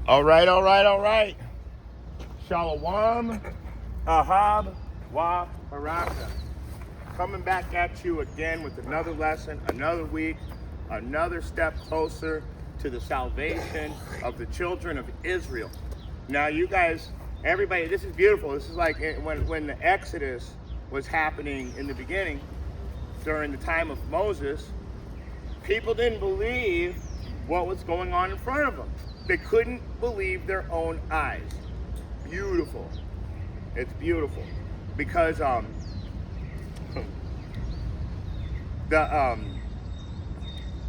All right, all right, all right. Shalom, Ahab, Wa Baraka. Coming back at you again with another lesson, another week, another step closer to the salvation of the children of Israel. Now, you guys, everybody, this is beautiful. This is like when the Exodus was happening in the beginning, during the time of Moses. People didn't believe what was going on in front of them. They couldn't believe their own eyes. Beautiful. It's beautiful. Because the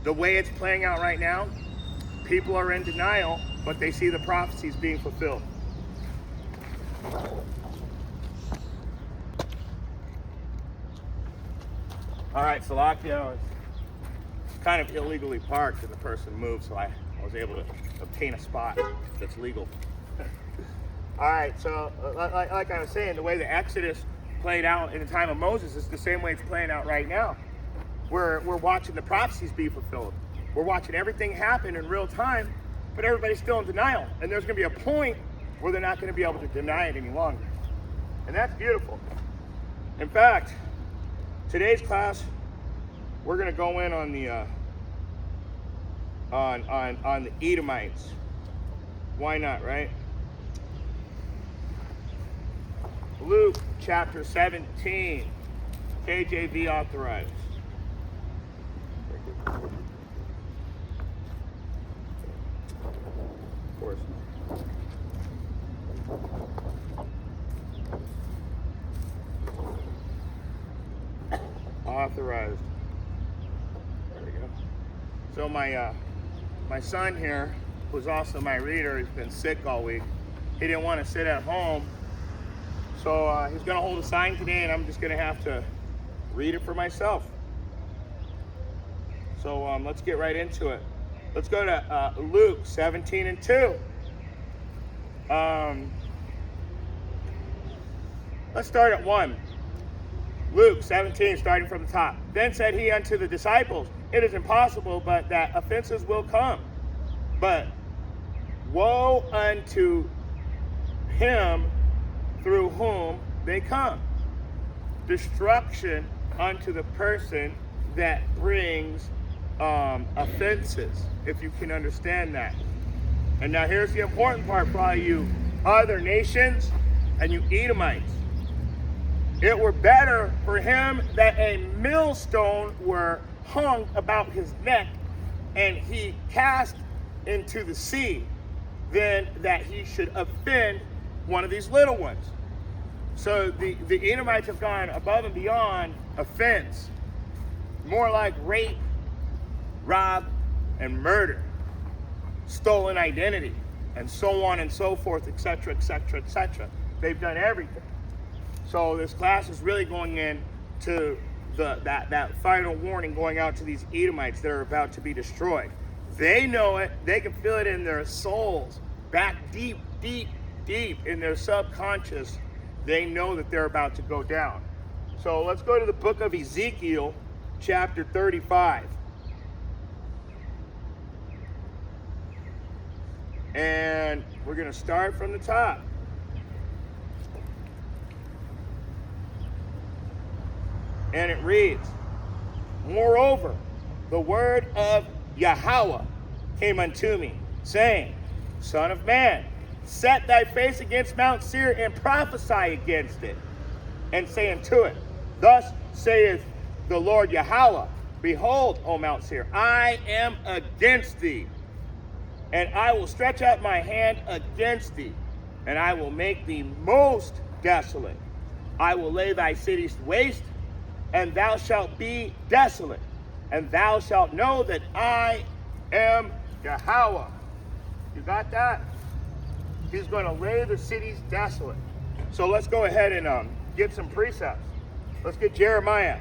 way it's playing out right now, people are in denial, but they see the prophecies being fulfilled. All right, Salakia was kind of illegally parked and the person moved, so I was able to obtain a spot that's legal. All right, so like I was saying, the way the Exodus played out in the time of Moses is the same way it's playing out right now. We're watching the prophecies be fulfilled. We're watching everything happen in real time, but everybody's still in denial. And there's going to be a point where they're not going to be able to deny it any longer. And that's beautiful. In fact, today's class, we're going to go in on the on the Edomites. Why not, right? Luke chapter 17, KJV authorized. Of course. Authorized. There we go. So my son here, who's also my reader, he's been sick all week. He didn't want to sit at home. So he's going to hold a sign today, and I'm just going to have to read it for myself. So let's get right into it. Let's go to Luke 17 and 2. Let's start at 1. Luke 17, starting from the top. Then said he unto the disciples, it is impossible, but that offenses will come. But woe unto him through whom they come. Destruction unto the person that brings offenses, if you can understand that. And now here's the important part for all you other nations and you Edomites. It were better for him that a millstone were hung about his neck and he cast into the sea than that he should offend one of these little ones. So the Edomites have gone above and beyond offense, more like rape, rob, and murder, stolen identity, and so on and so forth, etc., etc., etc. They've done everything. So this class is really going into that final warning going out to these Edomites that are about to be destroyed. They know it. They can feel it in their souls, back deep, deep, deep in their subconscious. They know that they're about to go down. So let's go to the book of Ezekiel, chapter 35. And we're going to start from the top. And it reads, moreover, the word of Yahweh came unto me, saying, Son of man, set thy face against Mount Seir and prophesy against it, and say unto it, Thus saith the Lord Yahweh, Behold, O Mount Seir, I am against thee, and I will stretch out my hand against thee, and I will make thee most desolate. I will lay thy cities waste, and thou shalt be desolate, and thou shalt know that I am Yahweh. You got that? He's going to lay the cities desolate. So let's go ahead and get some precepts. Let's get Jeremiah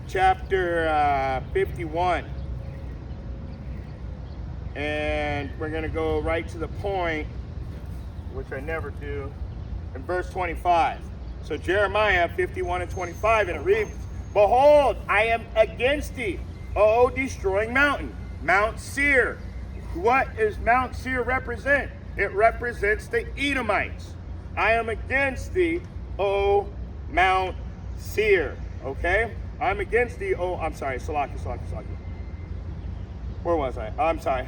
chapter 51. And we're going to go right to the point, which I never do, in verse 25. So Jeremiah 51 and 25, and it reads, Behold, I am against thee, O destroying mountain, Mount Seir, what does Mount Seir represent? It represents the Edomites. I am against thee, O Mount Seir. Okay? I'm against thee, Salaki. Where was I? I'm sorry.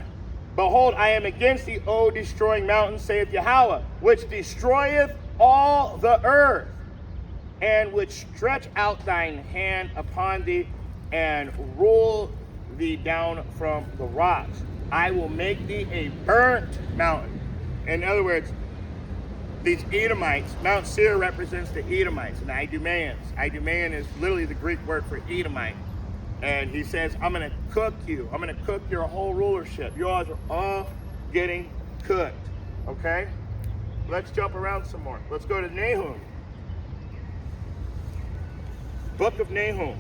Behold, I am against thee, O destroying mountain, saith Yahweh, which destroyeth all the earth, and which stretch out thine hand upon thee, and roll thee down from the rocks. I will make thee a burnt mountain. In other words, these Edomites, Mount Seir represents the Edomites and the Idumeans. Idumean is literally the Greek word for Edomite. And he says, I'm going to cook you. I'm going to cook your whole rulership. You all are all getting cooked. Okay? Let's jump around some more. Let's go to Nahum. Book of Nahum.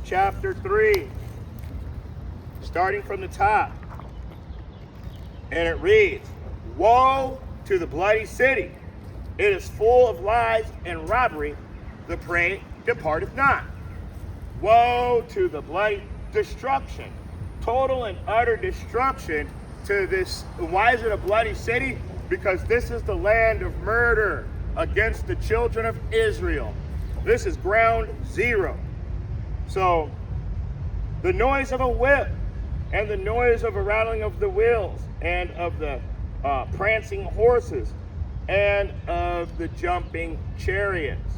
Chapter 3. Starting from the top. And it reads, Woe to the bloody city. It is full of lies and robbery. The prey departeth not. Woe to the bloody destruction. Total and utter destruction to this. Why is it a bloody city? Because this is the land of murder against the children of Israel. This is ground zero. So the noise of a whip and the noise of a rattling of the wheels and of the prancing horses and of the jumping chariots.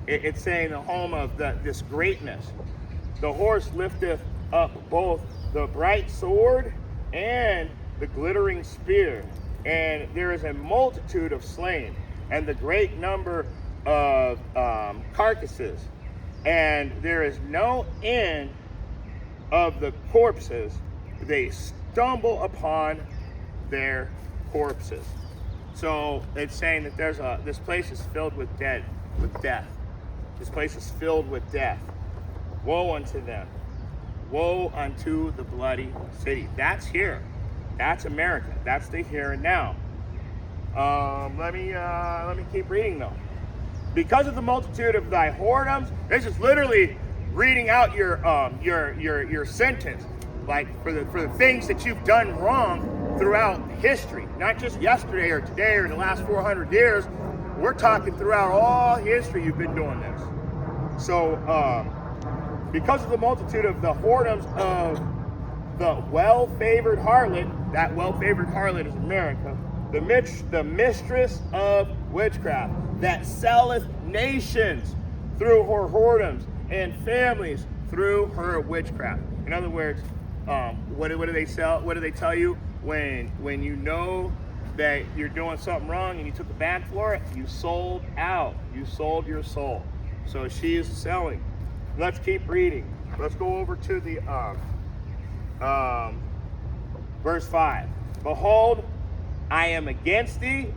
It's saying the home of this greatness. The horse lifteth up both the bright sword and the glittering spear, and there is a multitude of slain, and the great number of carcasses, and there is no end of the corpses. They stumble upon their corpses. So it's saying that this place is filled with death. This place is filled with death. Woe unto them. Woe unto the bloody city. That's here. That's America. That's the here and now. Let me keep reading though. Because of the multitude of thy whoredoms, this is literally reading out your sentence, like for the things that you've done wrong throughout history, not just yesterday or today or in the last 400 years. We're talking throughout all history. You've been doing this. So, because of the multitude of the whoredoms of the well-favored harlot, that well-favored harlot is America, the mistress of witchcraft, that selleth nations through her whoredoms and families through her witchcraft. In other words, what do they sell? What do they tell you when you know that you're doing something wrong and you took a bag for it? You sold out. You sold your soul. So she is selling. Let's keep reading. Let's go over to the verse 5. Behold, I am against thee,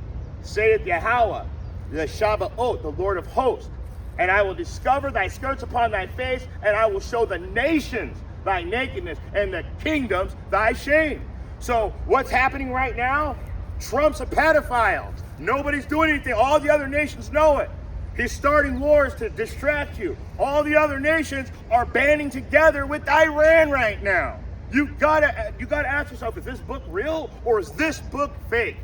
saith Yahweh, the Shabbaoth, the Lord of hosts, and I will discover thy skirts upon thy face, and I will show the nations thy nakedness, and the kingdoms thy shame. So what's happening right now? Trump's a pedophile. Nobody's doing anything. All the other nations know it. He's starting wars to distract you. All the other nations are banding together with Iran right now. You gotta ask yourself, is this book real or is this book fake?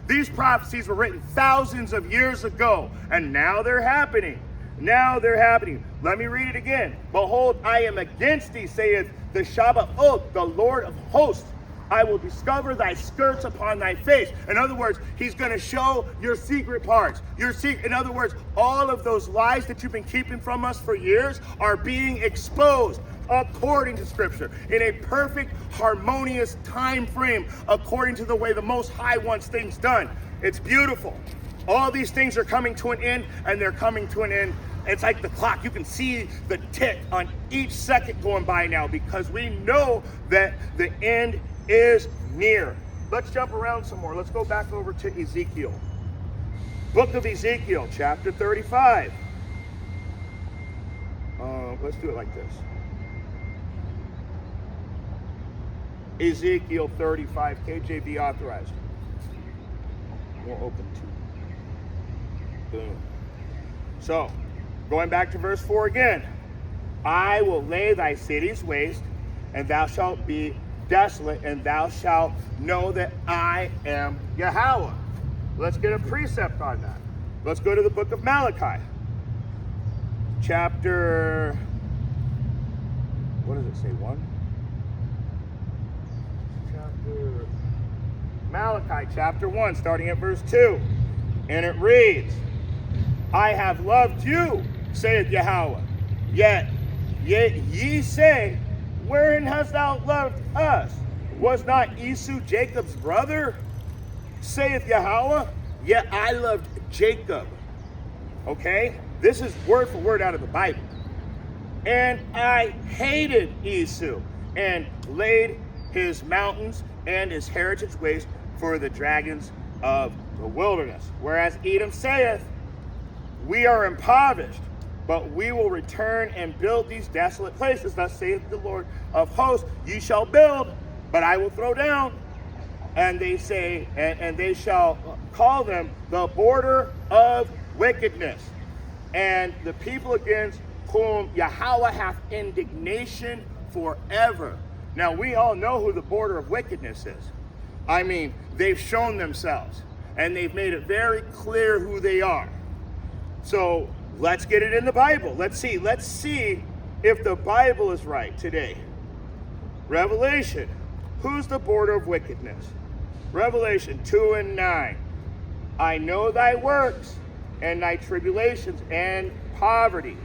These prophecies were written thousands of years ago, and now they're happening. Now they're happening. Let me read it again. Behold, I am against thee, saith the Shabbaoth, the Lord of hosts. I will discover thy skirts upon thy face. In other words, he's going to show your secret parts. In other words, all of those lies that you've been keeping from us for years are being exposed according to Scripture in a perfect, harmonious time frame, according to the way the Most High wants things done. It's beautiful. All these things are coming to an end, and they're coming to an end. It's like the clock. You can see the tick on each second going by now, because we know that the end is near. Let's jump around some more. Let's go back over to Ezekiel. Book of Ezekiel, chapter 35. Let's do it like this. Ezekiel 35, KJV authorized. We'll open 2. Boom. So, going back to verse 4 again. I will lay thy cities waste, and thou shalt be desolate, and thou shalt know that I am Yahweh. Let's get a precept on that. Let's go to the book of Malachi. Chapter, what does it say, 1? Malachi chapter 1, starting at verse 2. And it reads, I have loved you, saith Yahweh. Yet ye say, wherein hast thou loved us? Was not Esau Jacob's brother? Saith Yahweh, yet I loved Jacob. Okay? This is word for word out of the Bible. And I hated Esau, and laid his mountains and his heritage waste for the dragons of the wilderness. Whereas Edom saith, we are impoverished, but we will return and build these desolate places. Thus saith the Lord of hosts, ye shall build, but I will throw down. And they say, and they shall call them the border of wickedness, and the people against whom Yahweh hath indignation forever. Now we all know who the border of wickedness is. I mean, they've shown themselves, and they've made it very clear who they are. So let's get it in the Bible. Let's see if the Bible is right today. Revelation, who's the border of wickedness? Revelation 2:9. I know thy works and thy tribulations and poverty.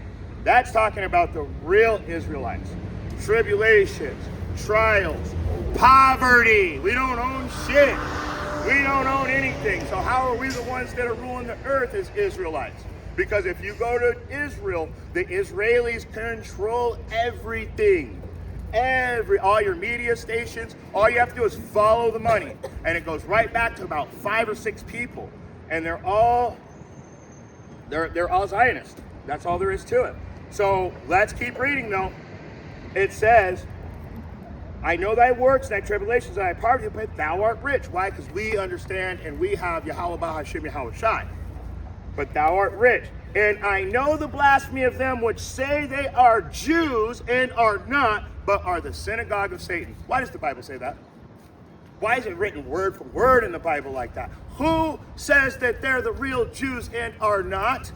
That's talking about the real Israelites. Tribulations, trials, poverty. We don't own shit. We don't own anything. So how are we the ones that are ruling the earth as Israelites? Because if you go to Israel, the Israelis control everything. All your media stations, all you have to do is follow the money. And it goes right back to about 5 or 6 people. And they're all Zionists. That's all there is to it. So let's keep reading though. It says, I know thy works, thy tribulations, and thy poverty, but thou art rich. Why? Because we understand and we have Yahweh Bahashim Yahweh Shai. But thou art rich. And I know the blasphemy of them which say they are Jews and are not, but are the synagogue of Satan. Why does the Bible say that? Why is it written word for word in the Bible like that? Who says that they're the real Jews and are not?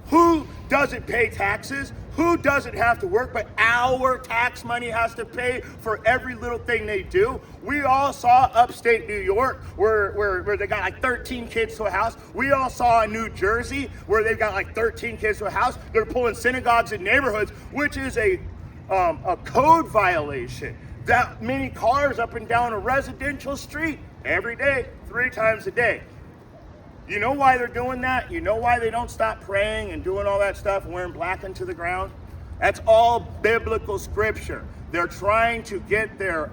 Who doesn't pay taxes? Who doesn't have to work, but our tax money has to pay for every little thing they do? We all saw upstate New York where they got like 13 kids to a house. We all saw in New Jersey where they've got like 13 kids to a house. They're pulling synagogues in neighborhoods, which is a code violation. That many cars up and down a residential street every day, 3 times a day. You know why they're doing that? You know why they don't stop praying and doing all that stuff and wearing black into the ground? That's all biblical scripture. They're trying to get their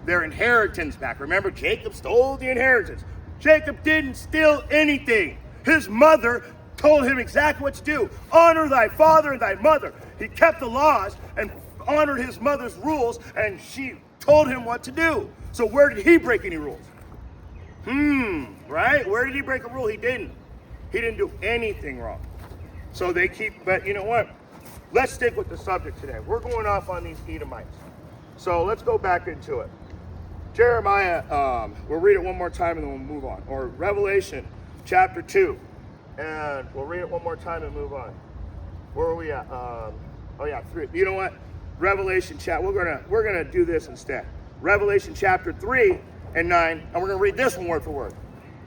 inheritance back. Remember, Jacob stole the inheritance. Jacob didn't steal anything. His mother told him exactly what to do. Honor thy father and thy mother. He kept the laws and honored his mother's rules, and she told him what to do. So where did he break any rules? Right? Where did he break a rule? He didn't. He didn't do anything wrong. So they keep, but you know what? Let's stick with the subject today. We're going off on these Edomites. So let's go back into it. Jeremiah, we'll read it one more time and then we'll move on. Or Revelation chapter 2. And we'll read it one more time and move on. Where are we at? 3. You know what? Revelation chapter, we're gonna do this instead. Revelation chapter 3 and 9, and we're going to read this one word for word.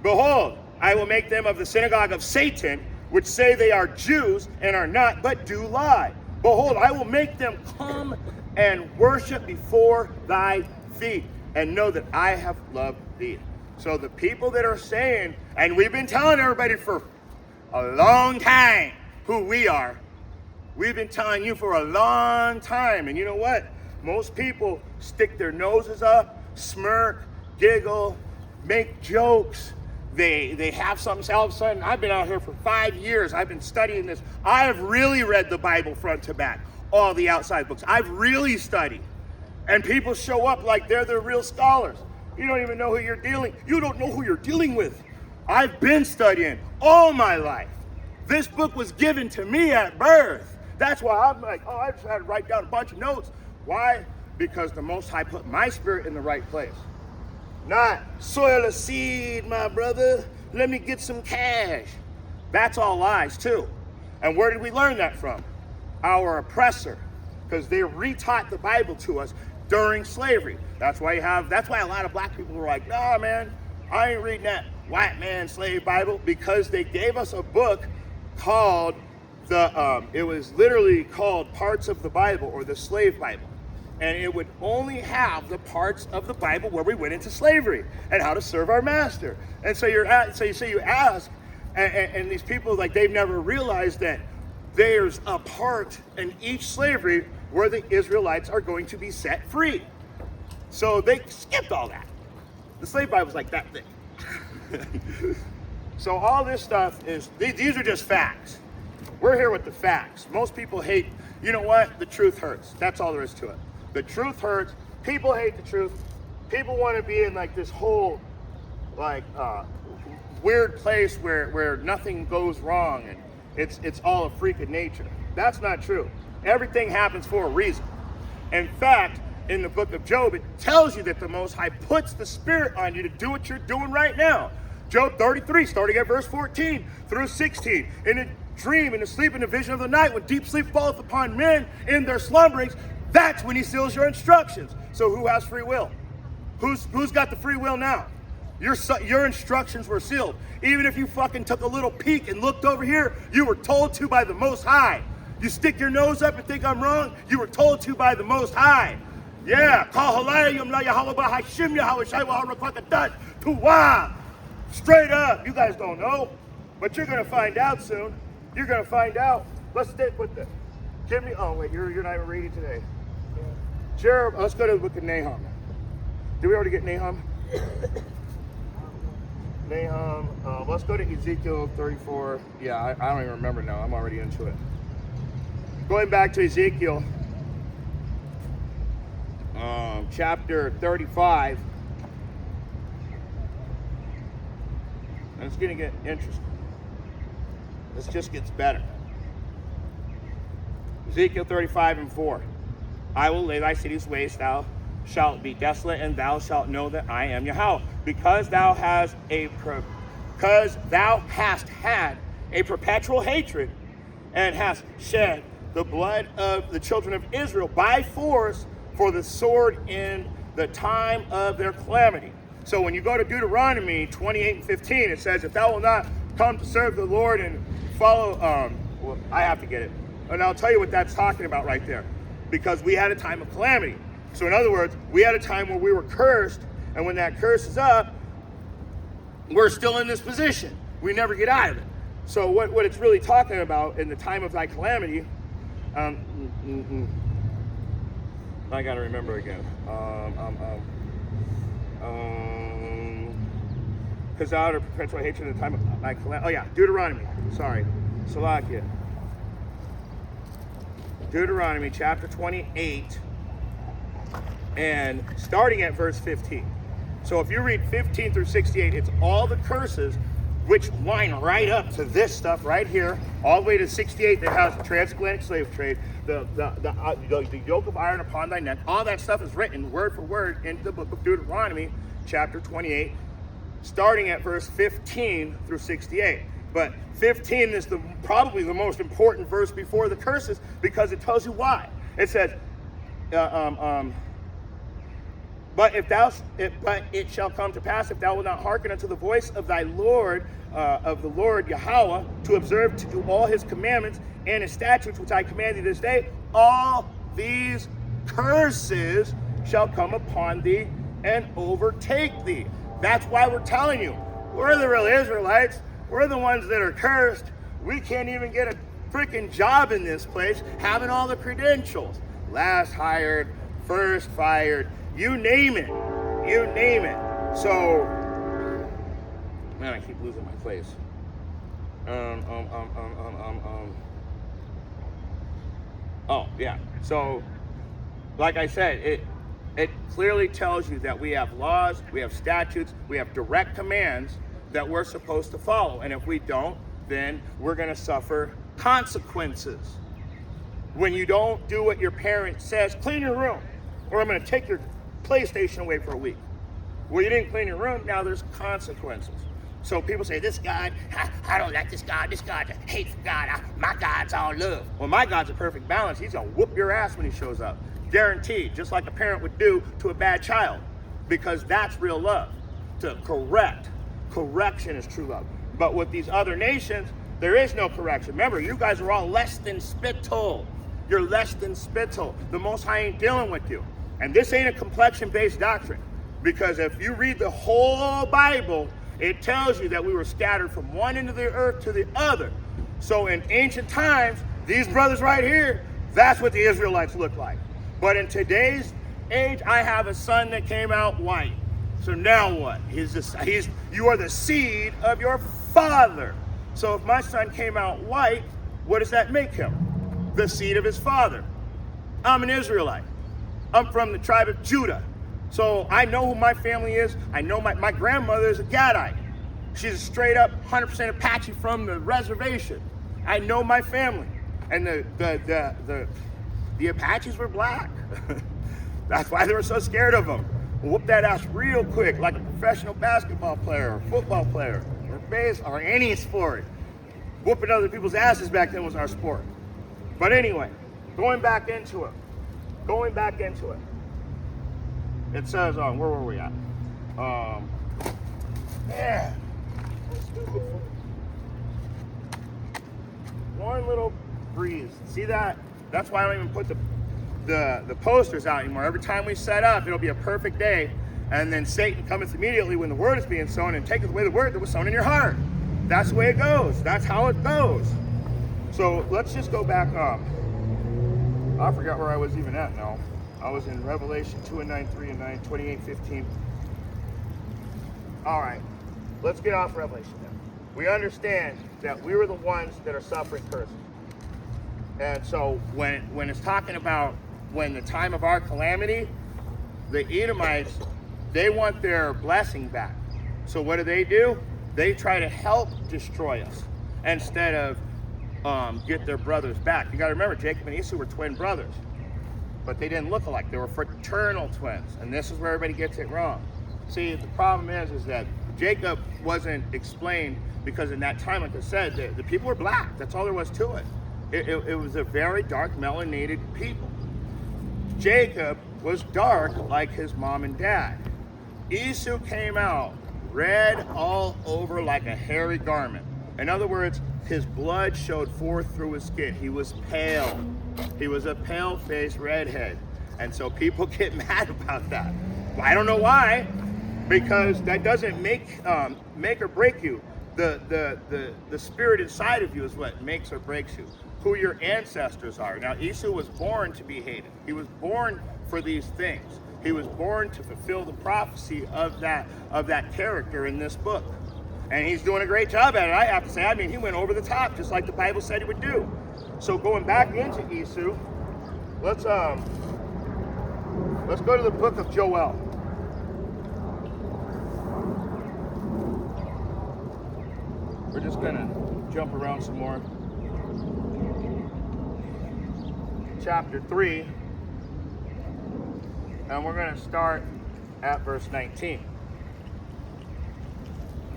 Behold, I will make them of the synagogue of Satan, which say they are Jews and are not, but do lie. Behold, I will make them come and worship before thy feet, and know that I have loved thee. So the people that are saying, and we've been telling everybody for a long time who we are. We've been telling you for a long time. And you know what? Most people stick their noses up, smirk, giggle, make jokes. They have something. All of a sudden, I've been out here for 5 years. I've been studying this. I have really read the Bible front to back, all the outside books. I've really studied. And people show up like they're the real scholars. You don't even know who you're dealing. You don't know who you're dealing with. I've been studying all my life. This book was given to me at birth. That's why I'm like, oh, I just had to write down a bunch of notes. Why? Because the Most High put my spirit in the right place. Not soil a seed, my brother. Let me get some cash. That's all lies too. And where did we learn that from? Our oppressor. Because they retaught the Bible to us during slavery. That's why a lot of black people were like, nah, man, I ain't reading that white man slave Bible, because they gave us a book called it was literally called Parts of the Bible, or the Slave Bible. And it would only have the parts of the Bible where we went into slavery and how to serve our master. And so you ask, and these people, like, they've never realized that there's a part in each slavery where the Israelites are going to be set free. So they skipped all that. The slave Bible was like that thick. So all this stuff these are just facts. We're here with the facts. Most people hate, you know what? The truth hurts. That's all there is to it. The truth hurts. People hate the truth. People want to be in like this whole weird place where nothing goes wrong and it's all a freak of nature. That's not true. Everything happens for a reason. In fact, in the book of Job, it tells you that the Most High puts the Spirit on you to do what you're doing right now. Job 33, starting at verse 14 through 16. In a dream, in a sleep, in a vision of the night, when deep sleep falleth upon men in their slumberings, that's when he seals your instructions. So who has free will? Who's got the free will now? Your instructions were sealed. Even if you fucking took a little peek and looked over here, you were told to by the Most High. You stick your nose up and think I'm wrong, you were told to by the Most High. Yeah. Straight up. You guys don't know, but you're going to find out soon. You're going to find out. Let's stick with this. Give me, oh wait, you're not even reading today. Let's go to the book of Nahum. Did we already get Nahum? Nahum, let's go to Ezekiel 34. Yeah, I don't even remember now. I'm already into it. Going back to Ezekiel, chapter 35. And it's going to get interesting. This just gets better. Ezekiel 35 and 4. I will lay thy cities waste, thou shalt be desolate, and thou shalt know that I am Yahweh. Because thou hast had a perpetual hatred, and hast shed the blood of the children of Israel by force for the sword in the time of their calamity. So when you go to Deuteronomy 28 and 15, it says, if thou wilt not come to serve the Lord and follow, well, I have to get it. And I'll tell you what that's talking about right there. Because we had a time of calamity. So in other words, we had a time where we were cursed, and when that curse is up, we're still in this position. We never get out of it. So what it's really talking about in the time of thy calamity, I got to remember again. Because out of perpetual hatred in the time of thy calamity. Oh yeah, Deuteronomy. Sorry. Salakia. Deuteronomy chapter 28 and starting at verse 15. So if you read 15 through 68, it's all the curses which line right up to this stuff right here, all the way to 68 that has the transatlantic slave trade, the yoke of iron upon thy neck. All that stuff is written word for word into the book of Deuteronomy chapter 28, starting at verse 15 through 68. But 15 is probably the most important verse before the curses, because it tells you why. It says, but it shall come to pass, if thou wilt not hearken unto the voice of thy Lord, of the Lord Yahweh, to observe to do all his commandments and his statutes which I command thee this day, all these curses shall come upon thee and overtake thee. That's why we're telling you, we're the real Israelites. We're the ones that are cursed. We can't even get a freaking job in this place, having all the credentials. Last hired, first fired, you name it. You name it. So, man, I keep losing my place. Oh, yeah. So, like I said, it clearly tells you that we have laws, we have statutes, we have direct commands that we're supposed to follow. And if we don't, then we're going to suffer consequences. When you don't do what your parent says, clean your room, or I'm going to take your PlayStation away for a week. Well, you didn't clean your room, now there's consequences. So people say, this God, I don't like this God's a hateful God. My God's all love. Well, my God's a perfect balance. He's going to whoop your ass when he shows up. Guaranteed, just like a parent would do to a bad child, because that's real love. To correct. Correction is true love. But with these other nations, there is no correction. Remember, you guys are all less than spittle. You're less than spittle. The Most High ain't dealing with you. And this ain't a complexion-based doctrine. Because if you read the whole Bible, it tells you that we were scattered from one end of the earth to the other. So in ancient times, these brothers right here, that's what the Israelites look like. But in today's age, I have a son that came out white. So now what? You are the seed of your father. So if my son came out white, what does that make him? The seed of his father. I'm an Israelite. I'm from the tribe of Judah. So I know who my family is. I know my grandmother is a Gadite. She's a straight up 100% Apache from the reservation. I know my family. And the Apaches were black. That's why they were so scared of them. Whoop that ass real quick, like a professional basketball player or football player or base or any sport. Whooping other people's asses back then was our sport. But anyway, going back into it. It says, where were we at? Man, one little breeze. See that? That's why I don't even put the posters out anymore. Every time we set up, it'll be a perfect day, and then Satan cometh immediately when the word is being sown and taketh away the word that was sown in your heart. That's the way it goes. That's how it goes. So let's just go back up. I forgot where I was even at now. I was in Revelation 2 and 9, 3 and 9, 28, 15. All right, let's get off Revelation now. We understand that we were the ones that are suffering curses. And so when it's talking about when the time of our calamity, the Edomites, they want their blessing back. So what do? They try to help destroy us instead of get their brothers back. You got to remember, Jacob and Esau were twin brothers. But they didn't look alike. They were fraternal twins. And this is where everybody gets it wrong. See, the problem is that Jacob wasn't explained because in that time, like I said, the people were black. That's all there was to it. It was a very dark, melanated people. Jacob was dark like his mom and dad. Esau came out red all over like a hairy garment. In other words, his blood showed forth through his skin. He was pale. He was a pale-faced redhead. And so people get mad about that. I don't know why, because that doesn't make or break you. The spirit inside of you is what makes or breaks you. Who your ancestors are. Now, Esau was born to be hated. He was born for these things. He was born to fulfill the prophecy of that character in this book. And he's doing a great job at it, I have to say. I mean, he went over the top, just like the Bible said he would do. So going back into Esau, let's go to the book of Joel. We're just gonna jump around some more. Chapter 3, and we're gonna start at verse 19.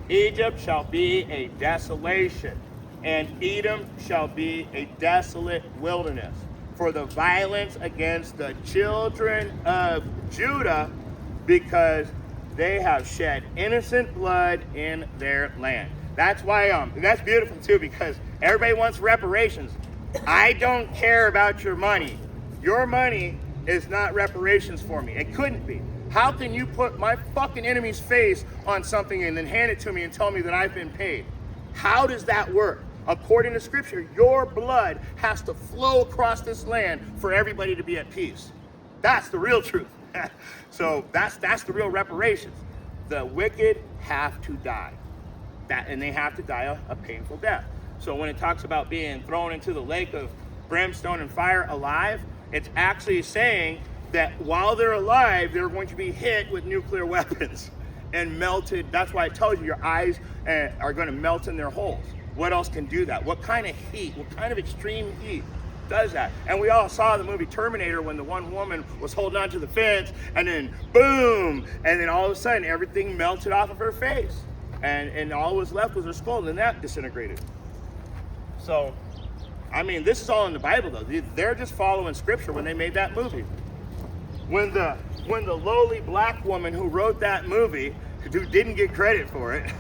Egypt shall be a desolation, and Edom shall be a desolate wilderness, for the violence against the children of Judah, because they have shed innocent blood in their land. That's why, that's beautiful too, because everybody wants reparations. I don't care about your money. Your money is not reparations for me. It couldn't be. How can you put my fucking enemy's face on something and then hand it to me and tell me that I've been paid? How does that work? According to Scripture, your blood has to flow across this land for everybody to be at peace. That's the real truth. So that's the real reparations. The wicked have to die. And they have to die a painful death. So when it talks about being thrown into the lake of brimstone and fire alive, it's actually saying that while they're alive, they're going to be hit with nuclear weapons and melted. That's why I told you your eyes are going to melt in their holes. What else can do that? What kind of heat, what kind of extreme heat does that? And we all saw the movie Terminator when the one woman was holding onto the fence, and then boom, and then all of a sudden everything melted off of her face. And all was left was her skull, and then that disintegrated. So, I mean, this is all in the Bible, though. They're just following scripture when they made that movie. When the lowly black woman who wrote that movie, who didn't get credit for it,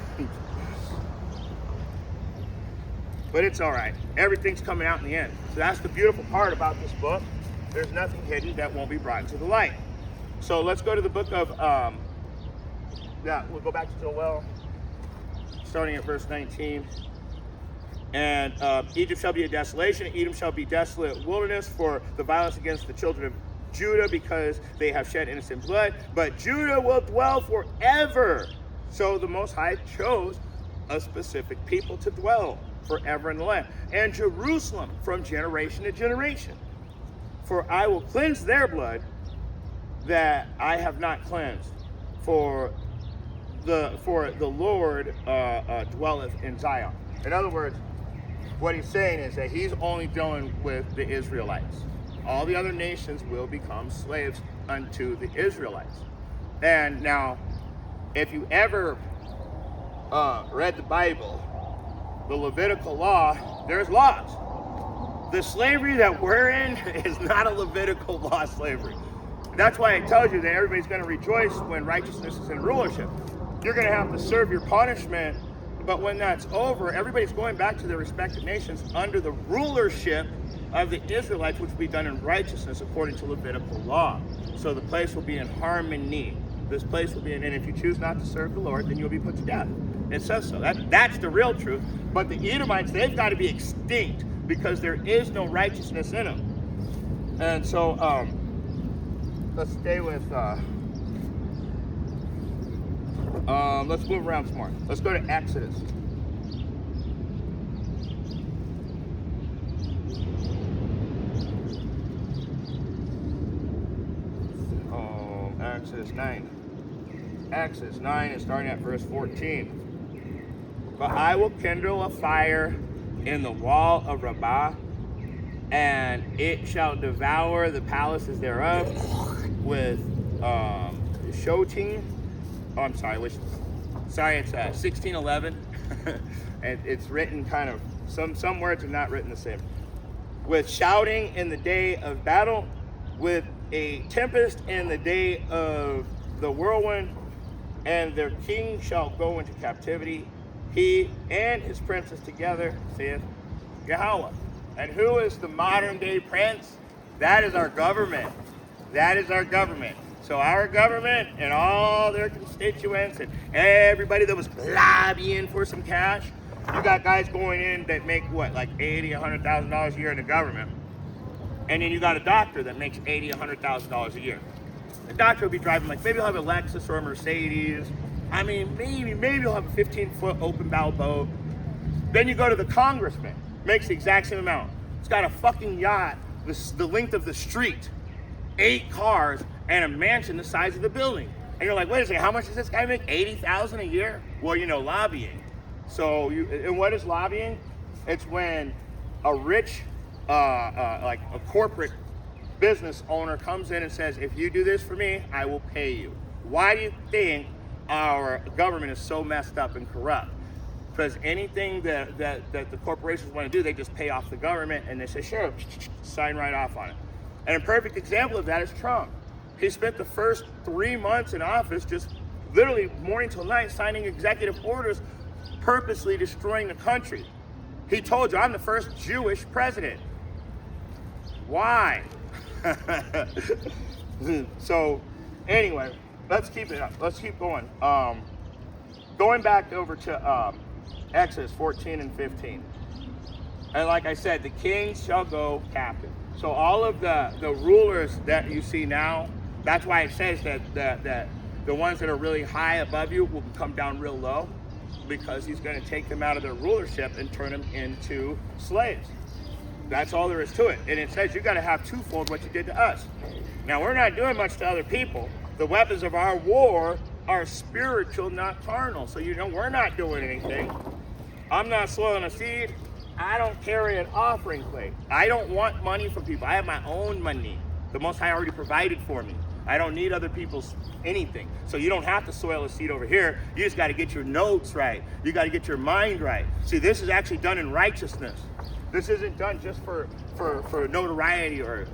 but it's all right. Everything's coming out in the end. So that's the beautiful part about this book. There's nothing hidden that won't be brought to the light. So let's go to the book of, we'll go back to Joel, starting at verse 19. And Egypt shall be a desolation, Edom shall be desolate wilderness for the violence against the children of Judah, because they have shed innocent blood. But Judah will dwell forever. So the Most High chose a specific people to dwell forever in the land. And Jerusalem from generation to generation. For I will cleanse their blood that I have not cleansed. For the Lord dwelleth in Zion. In other words, what he's saying is that he's only dealing with the Israelites. All the other nations will become slaves unto the Israelites. And now, if you ever read the Bible, the Levitical law, there's laws. The slavery that we're in is not a Levitical law slavery. That's why it tells you that everybody's going to rejoice when righteousness is in rulership. You're going to have to serve your punishment, but when that's over, everybody's going back to their respective nations under the rulership of the Israelites, which will be done in righteousness according to Levitical law. So the place will be in harmony. This place will be in, and if you choose not to serve the Lord, then you'll be put to death. It says so. That's the real truth. But the Edomites, they've got to be extinct because there is no righteousness in them. And so let's stay with, let's move around some more. Let's go to Exodus. Exodus 9 is starting at verse 14. But I will kindle a fire in the wall of Rabbah, and it shall devour the palaces thereof with shouting. Oh, I'm sorry. It's 16:11. And it's written kind of, some words are not written the same. With shouting in the day of battle, with a tempest in the day of the whirlwind, and their king shall go into captivity, he and his princes together, saith Yahweh. And who is the modern day prince? That is our government. That is our government. So our government and all their constituents and everybody that was lobbying for some cash, you got guys going in that make what, like $80,000, $100,000 a year in the government. And then you got a doctor that makes $80,000, $100,000 a year. The doctor will be driving, like, maybe he'll have a Lexus or a Mercedes. I mean, maybe he'll have a 15-foot open bow boat. Then you go to the congressman, makes the exact same amount. It's got a fucking yacht, the length of the street, 8 cars, and a mansion the size of the building. And you're like, wait a second, how much does this guy make? $80,000 a year? Well, you know, lobbying. So, and what is lobbying? It's when a rich, like a corporate business owner comes in and says, if you do this for me, I will pay you. Why do you think our government is so messed up and corrupt? Because anything that the corporations want to do, they just pay off the government and they say, sure, sign right off on it. And a perfect example of that is Trump. He spent the first 3 months in office just literally morning till night signing executive orders, purposely destroying the country. He told you, I'm the first Jewish president. Why? So anyway, let's keep it up. Let's keep going. Going back over to Exodus 14 and 15. And like I said, the kings shall go captive. So all of the rulers that you see now, that's why it says that the ones that are really high above you will come down real low, because he's going to take them out of their rulership and turn them into slaves. That's all there is to it. And it says you got to have twofold what you did to us. Now, we're not doing much to other people. The weapons of our war are spiritual, not carnal. So, you know, we're not doing anything. I'm not soiling a seed. I don't carry an offering plate. I don't want money from people. I have my own money. The Most High already provided for me. I don't need other people's anything. So you don't have to soil a seed over here. You just got to get your notes right. You got to get your mind right. See, this is actually done in righteousness. This isn't done just for notoriety or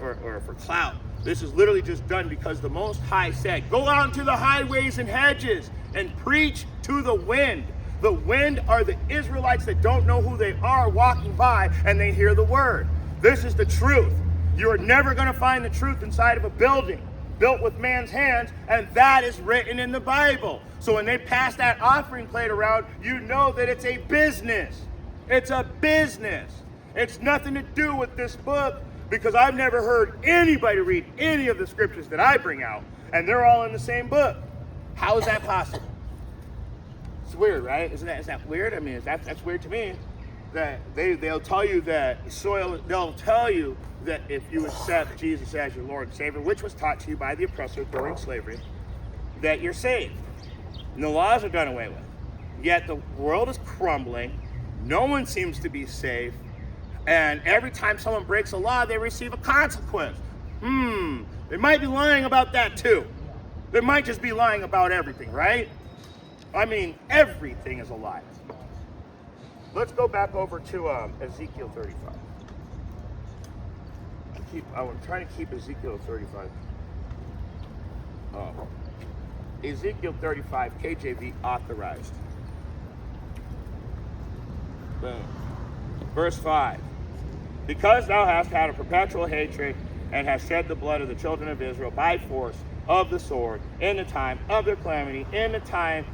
for clout. This is literally just done because the Most High said, go out into the highways and hedges and preach to the wind. The wind are the Israelites that don't know who they are walking by, and they hear the word. This is the truth. You are never going to find the truth inside of a building built with man's hands, and that is written in the Bible. So when they pass that offering plate around, you know that it's a business. It's a business. It's nothing to do with this book, because I've never heard anybody read any of the scriptures that I bring out, and they're all in the same book. How is that possible? It's weird, right? Is that weird? I mean, that's weird to me. That they'll tell you that they'll tell you that if you accept Jesus as your Lord and Savior, which was taught to you by the oppressor during slavery, that you're saved. And the laws are done away with. Yet the world is crumbling. No one seems to be safe. And every time someone breaks a law, they receive a consequence. They might be lying about that too. They might just be lying about everything, right? I mean, everything is a lie. Let's go back over to Ezekiel 35. I'm trying to keep Ezekiel 35. Ezekiel 35, KJV authorized. Boom. Verse 5. Because thou hast had a perpetual hatred and hast shed the blood of the children of Israel by force of the sword in the time of their calamity, in the time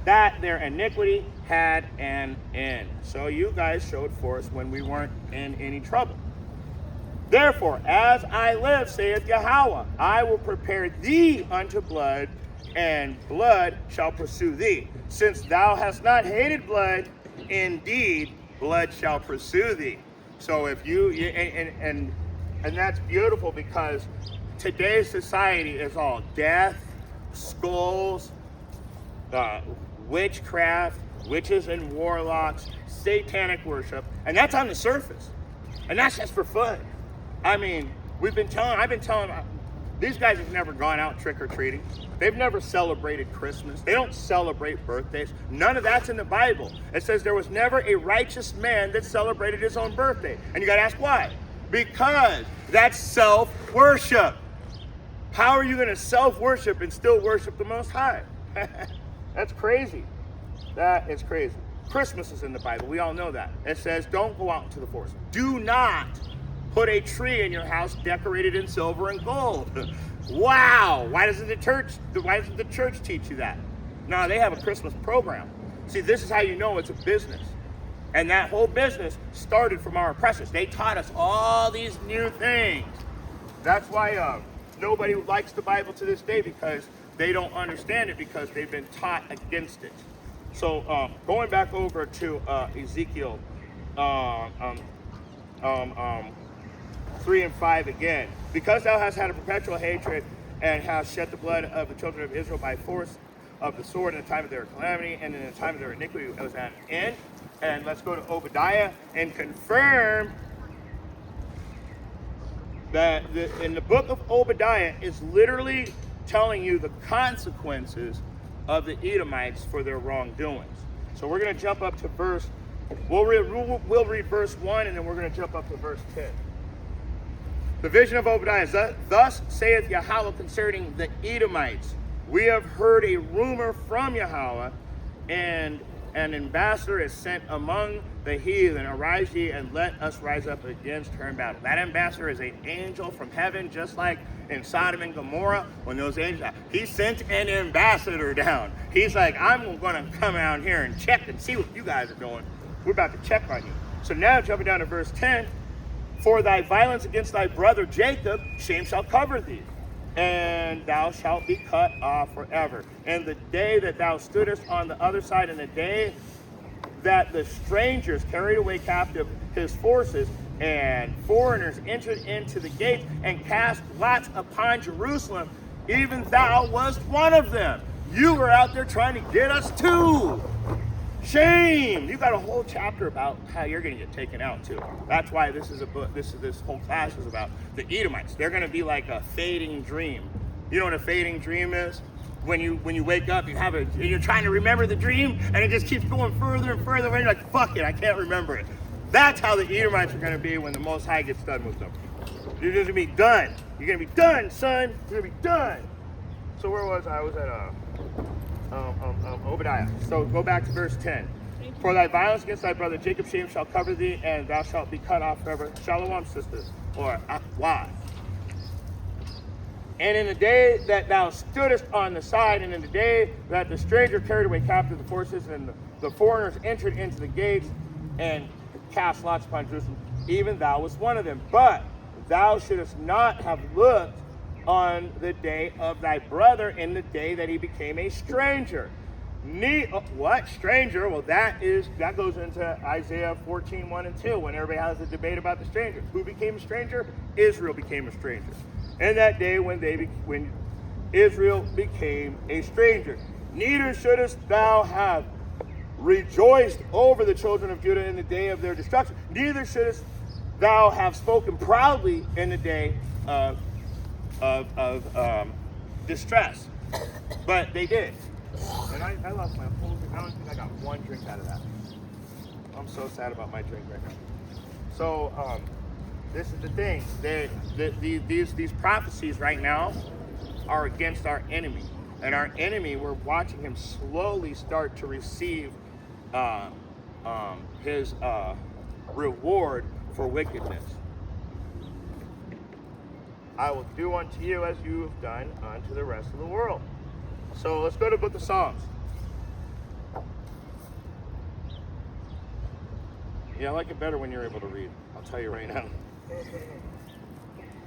that their iniquity had an end. So you guys showed force when we weren't in any trouble. Therefore, as I live, saith Yahweh, I will prepare thee unto blood, and blood shall pursue thee. Since thou hast not hated blood, indeed blood shall pursue thee. So if you, and that's beautiful, because today's society is all death, skulls, witchcraft, witches and warlocks, satanic worship, and that's on the surface. And that's just for fun. I mean, I've been telling, these guys have never gone out trick-or-treating. They've never celebrated Christmas. They don't celebrate birthdays. None of that's in the Bible. It says there was never a righteous man that celebrated his own birthday. And you gotta ask why? Because that's self-worship. How are you gonna self-worship and still worship the Most High? That's crazy. That is crazy. Christmas is in the Bible. We all know that. It says, don't go out into the forest. Do not put a tree in your house decorated in silver and gold. Wow. Why doesn't the church teach you that? No, they have a Christmas program. See, this is how you know it's a business. And that whole business started from our oppressors. They taught us all these new things. That's why nobody likes the Bible to this day, because they don't understand it, because they've been taught against it. So going back over to Ezekiel 3 and 5 again. Because thou hast had a perpetual hatred and hast shed the blood of the children of Israel by force of the sword in the time of their calamity, and in the time of their iniquity it was at an end. And let's go to Obadiah and confirm that in the book of Obadiah is literally telling you the consequences of the Edomites for their wrongdoings. So we're going to jump up to we'll read verse 1, and then we're going to jump up to verse 10. The vision of Obadiah. Thus saith Yahweh concerning the Edomites, we have heard a rumor from Yahweh, and an ambassador is sent among the heathen. Arise ye, and let us rise up against her in battle. That ambassador is an angel from heaven, just like in Sodom and Gomorrah, when those angels, he sent an ambassador down. He's like, I'm going to come out here and check and see what you guys are doing. We're about to check on you. So now jumping down to verse 10, for thy violence against thy brother Jacob, shame shall cover thee, and thou shalt be cut off forever. And the day that thou stoodest on the other side, and the day that the strangers carried away captive his forces, and foreigners entered into the gates and cast lots upon Jerusalem, even thou wast one of them. You were out there trying to get us too. Shame! You got a whole chapter about how you're going to get taken out too. That's why this is a book. This whole class is about the Edomites. They're going to be like a fading dream. You know what a fading dream is? When you wake up, you're trying to remember the dream, and it just keeps going further and further away. You're like, fuck it, I can't remember it. That's how the Edomites are going to be when the Most High gets done with them. You're just going to be done. You're going to be done, son. You're going to be done. So where was I? I was at Obadiah. So go back to verse 10. For thy violence against thy brother Jacob, shame shall cover thee, and thou shalt be cut off forever. Shalom, sister, or Akwa. And in the day that thou stoodest on the side, and in the day that the stranger carried away captive the forces, and the foreigners entered into the gates, and cast lots upon Jerusalem, even thou wast one of them. But thou shouldest not have looked on the day of thy brother in the day that he became a stranger. What? Stranger? Well, that goes into Isaiah 14, 1 and 2, when everybody has a debate about the stranger. Who became a stranger? Israel became a stranger. And that day when Israel became a stranger. Neither shouldest thou have rejoiced over the children of Judah in the day of their destruction. Neither shouldest thou have spoken proudly in the day of distress. But they did. And I lost my whole drink. I don't think I got one drink out of that. I'm so sad about my drink right now. So this is the thing. These prophecies right now are against our enemy. And our enemy, we're watching him slowly start to receive his reward for wickedness. I will do unto you as you have done unto the rest of the world. So let's go to the book of Psalms. Yeah, I like it better when you're able to read. I'll tell you right now.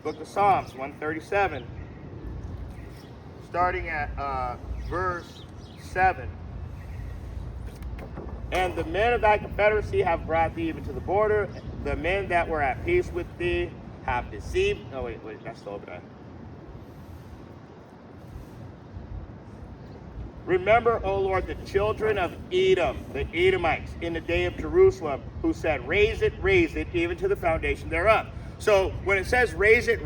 Book of Psalms, 137. Starting at verse 7. And the men of thy confederacy have brought thee even to the border. The men that were at peace with thee have deceived. Oh, wait, that's still Obadiah. Remember, O Lord, the children of Edom, the Edomites, in the day of Jerusalem, who said, raise it, even to the foundation thereof. So when it says raise it,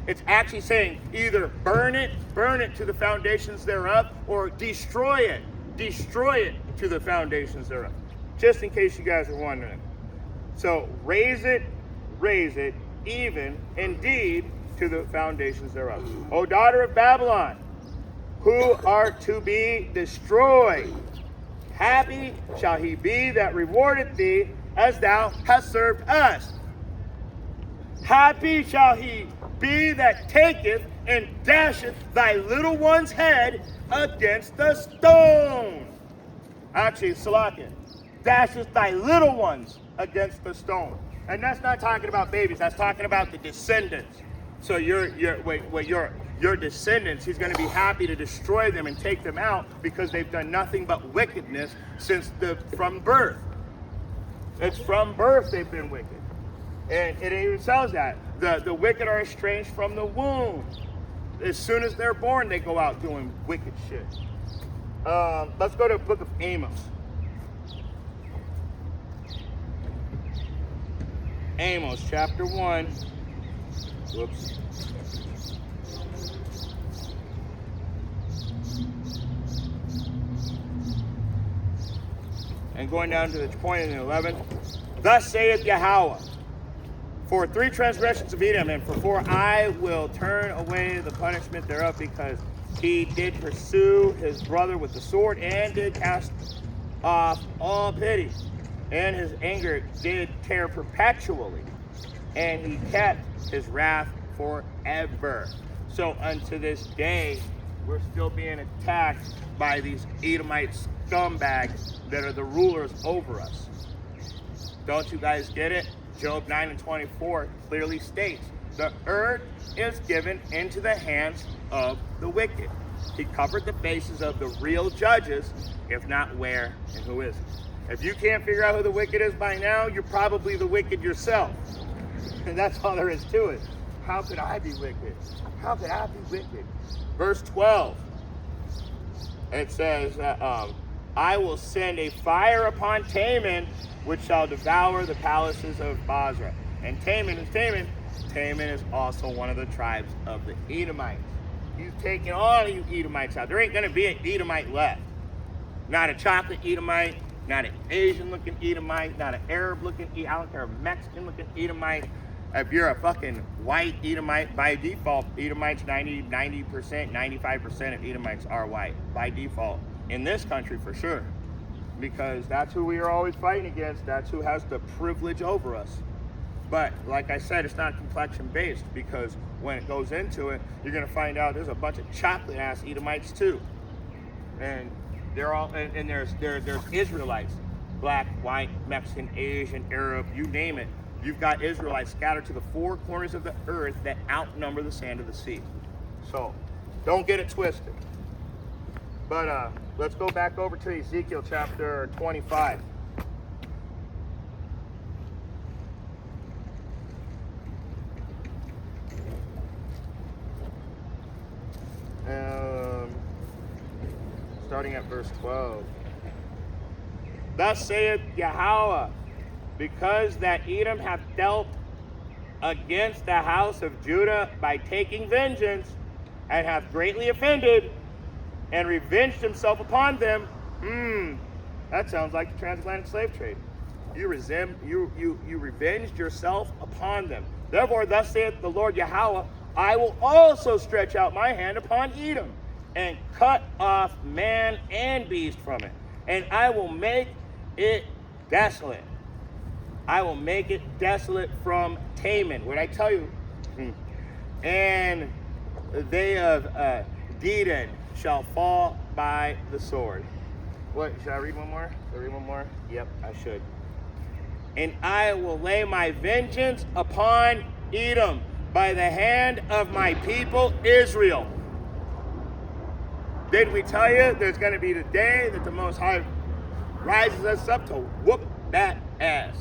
it's actually saying either burn it to the foundations thereof, or destroy it to the foundations thereof. Just in case you guys are wondering. So raise it, even indeed to the foundations thereof. O daughter of Babylon, who art to be destroyed, happy shall he be that rewardeth thee as thou hast served us. Happy shall he be that taketh and dasheth thy little one's head against the stone. Actually, Salakia, dasheth thy little ones against the stone. And that's not talking about babies, that's talking about the descendants. So your descendants, he's going to be happy to destroy them and take them out because they've done nothing but wickedness from birth. It's from birth they've been wicked. And it even says that. The wicked are estranged from the womb. As soon as they're born, they go out doing wicked shit. Let's go to the book of Amos. Amos chapter 1. Whoops. And going down to the 20 and 11. Thus saith Yahweh, for 3 transgressions of Edom, and for 4 I will turn away the punishment thereof, because he did pursue his brother with the sword, and did cast off all pity, and his anger did tear perpetually, and he kept his wrath forever. So unto this day, we're still being attacked by these Edomite scumbags that are the rulers over us. Don't you guys get it? Job 9 and 24 clearly states, the earth is given into the hands of the wicked. He covered the faces of the real judges, if not where and who is. If you can't figure out who the wicked is by now, you're probably the wicked yourself. And that's all there is to it. How could I be wicked? How could I be wicked? Verse 12. It says that I will send a fire upon Taman, which shall devour the palaces of Basra. And Taman is Taman. Taman is also one of the tribes of the Edomites. He's taking all of you Edomites out. There ain't going to be an Edomite left. Not a chocolate Edomite, not an Asian-looking Edomite, not an Arab-looking Edomite, I don't care, a Mexican-looking Edomite. If you're a fucking white Edomite, by default, Edomites, 90%, 95% of Edomites are white, by default. In this country, for sure. Because that's who we are always fighting against. That's who has the privilege over us. But, like I said, it's not complexion-based, because when it goes into it, you're going to find out there's a bunch of chocolate-ass Edomites, too. And they're all, and there's Israelites. Black, white, Mexican, Asian, Arab, you name it. You've got Israelites scattered to the four corners of the earth that outnumber the sand of the sea. So, don't get it twisted. But let's go back over to Ezekiel chapter 25. Starting at verse 12. Thus saith Yahweh, because that Edom hath dealt against the house of Judah by taking vengeance, and hath greatly offended, and revenged himself upon them. That sounds like the transatlantic slave trade. You revenged yourself upon them. Therefore, thus saith the Lord Yahweh, I will also stretch out my hand upon Edom, and cut off man and beast from it, and I will make it desolate. I will make it desolate from Taman. What I tell you? And they of Dedan shall fall by the sword. What, should I read one more? Should I read one more? Yep, I should. And I will lay my vengeance upon Edom by the hand of my people Israel. Did we tell you there's going to be the day that the Most High rises us up to whoop that ass?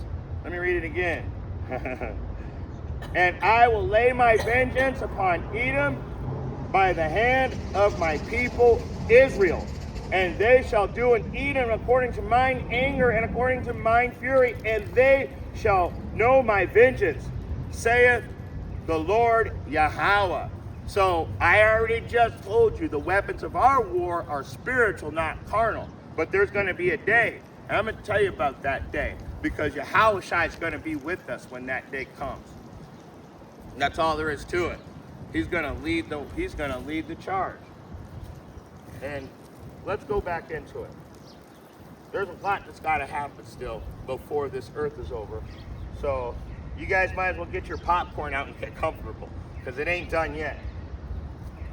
Let me read it again. And I will lay my vengeance upon Edom by the hand of my people Israel. And they shall do in Edom according to mine anger and according to mine fury. And they shall know my vengeance, saith the Lord Yahweh. So I already just told you the weapons of our war are spiritual, not carnal. But there's going to be a day. And I'm going to tell you about that day. Because Yahushua is going to be with us when that day comes. And that's all there is to it. He's going to lead the charge. And let's go back into it. There's a lot that's got to happen still before this earth is over. So you guys might as well get your popcorn out and get comfortable, because it ain't done yet.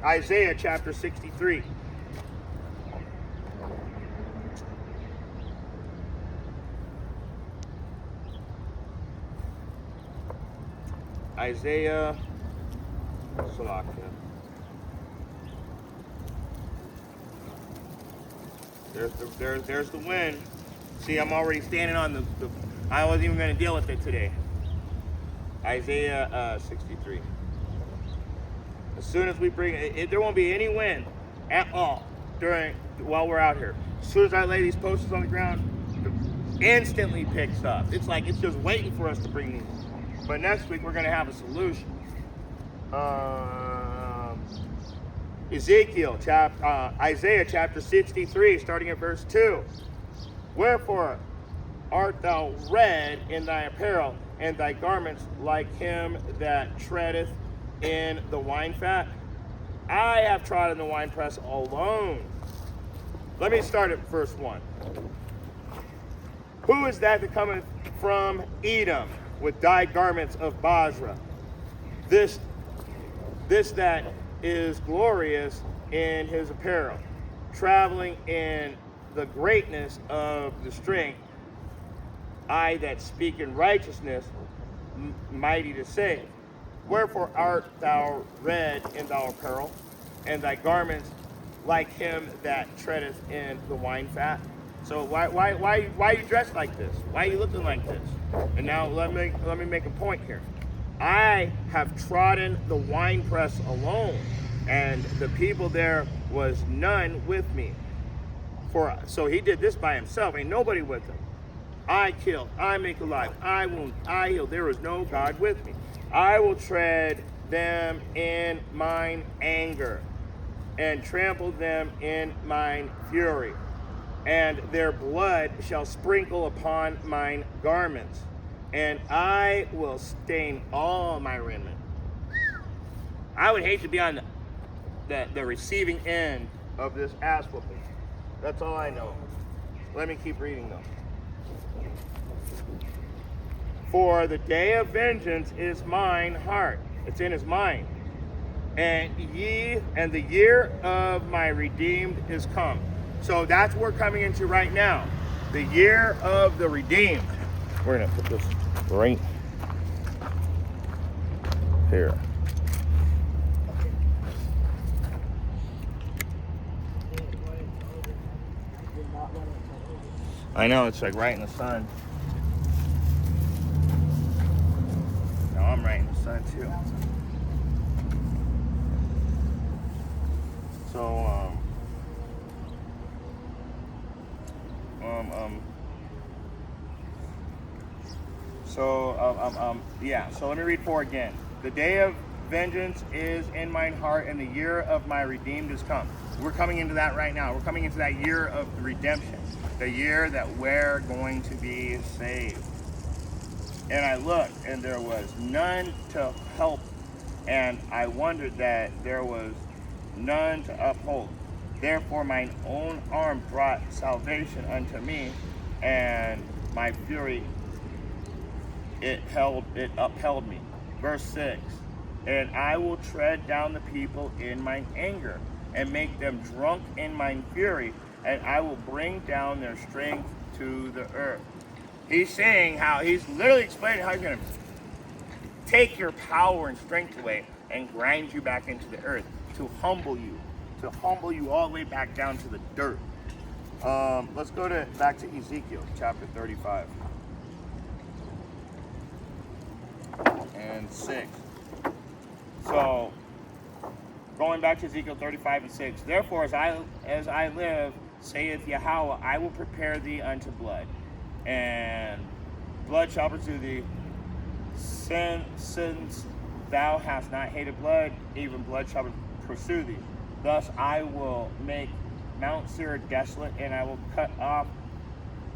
Isaiah chapter 63. Isaiah Salakia. There's the wind. See, I'm already standing on the I wasn't even going to deal with it today. Isaiah 63. As soon as we bring it, there won't be any wind at all while we're out here. As soon as I lay these posters on the ground, it instantly picks up. It's like it's just waiting for us to bring these. But next week we're going to have a solution. Isaiah chapter 63, starting at verse 2. Wherefore art thou red in thy apparel, and thy garments like him that treadeth in the wine fat? I have trodden the winepress alone. Let me start at verse 1. Who is that cometh from Edom with dyed garments of Basra? This that is glorious in his apparel, traveling in the greatness of the strength. I that speak in righteousness, mighty to save. Wherefore art thou red in thy apparel, and thy garments like him that treadeth in the wine fat? So why are you dressed like this? Why are you looking like this? And now let me make a point here. I have trodden the winepress alone, and the people there was none with me. So he did this by himself. Ain't nobody with him. I kill, I make alive, I wound, I heal. There is no God with me. I will tread them in mine anger and trample them in mine fury. And their blood shall sprinkle upon mine garments, and I will stain all my raiment. I would hate to be on the receiving end of this ass whooping. That's all I know. Let me keep reading though. For the day of vengeance is mine heart. It's in his mind. And the year of my redeemed is come. So that's what we're coming into right now. The year of the redeemed. We're gonna put this right here. I know, it's like right in the sun. No, I'm right in the sun too. So let me read 4 again. The day of vengeance is in mine heart, and the year of my redeemed is come. We're coming into that right now. We're coming into that year of redemption, the year that we're going to be saved. And I looked, and there was none to help, and I wondered that there was none to uphold. Therefore mine own arm brought salvation unto me, and my fury it upheld me. Verse 6, and I will tread down the people in mine anger, and make them drunk in mine fury, and I will bring down their strength to the earth. He's saying he's literally explaining how he's going to take your power and strength away and grind you back into the earth, to humble you all the way back down to the dirt. Let's go back to Ezekiel chapter 35 and 6. So going back to Ezekiel 35 and 6, therefore as I live, saith Yahweh, I will prepare thee unto blood, and blood shall pursue thee. Since thou hast not hated blood, even blood shall pursue thee. Thus I will make Mount Seir desolate, and I will cut off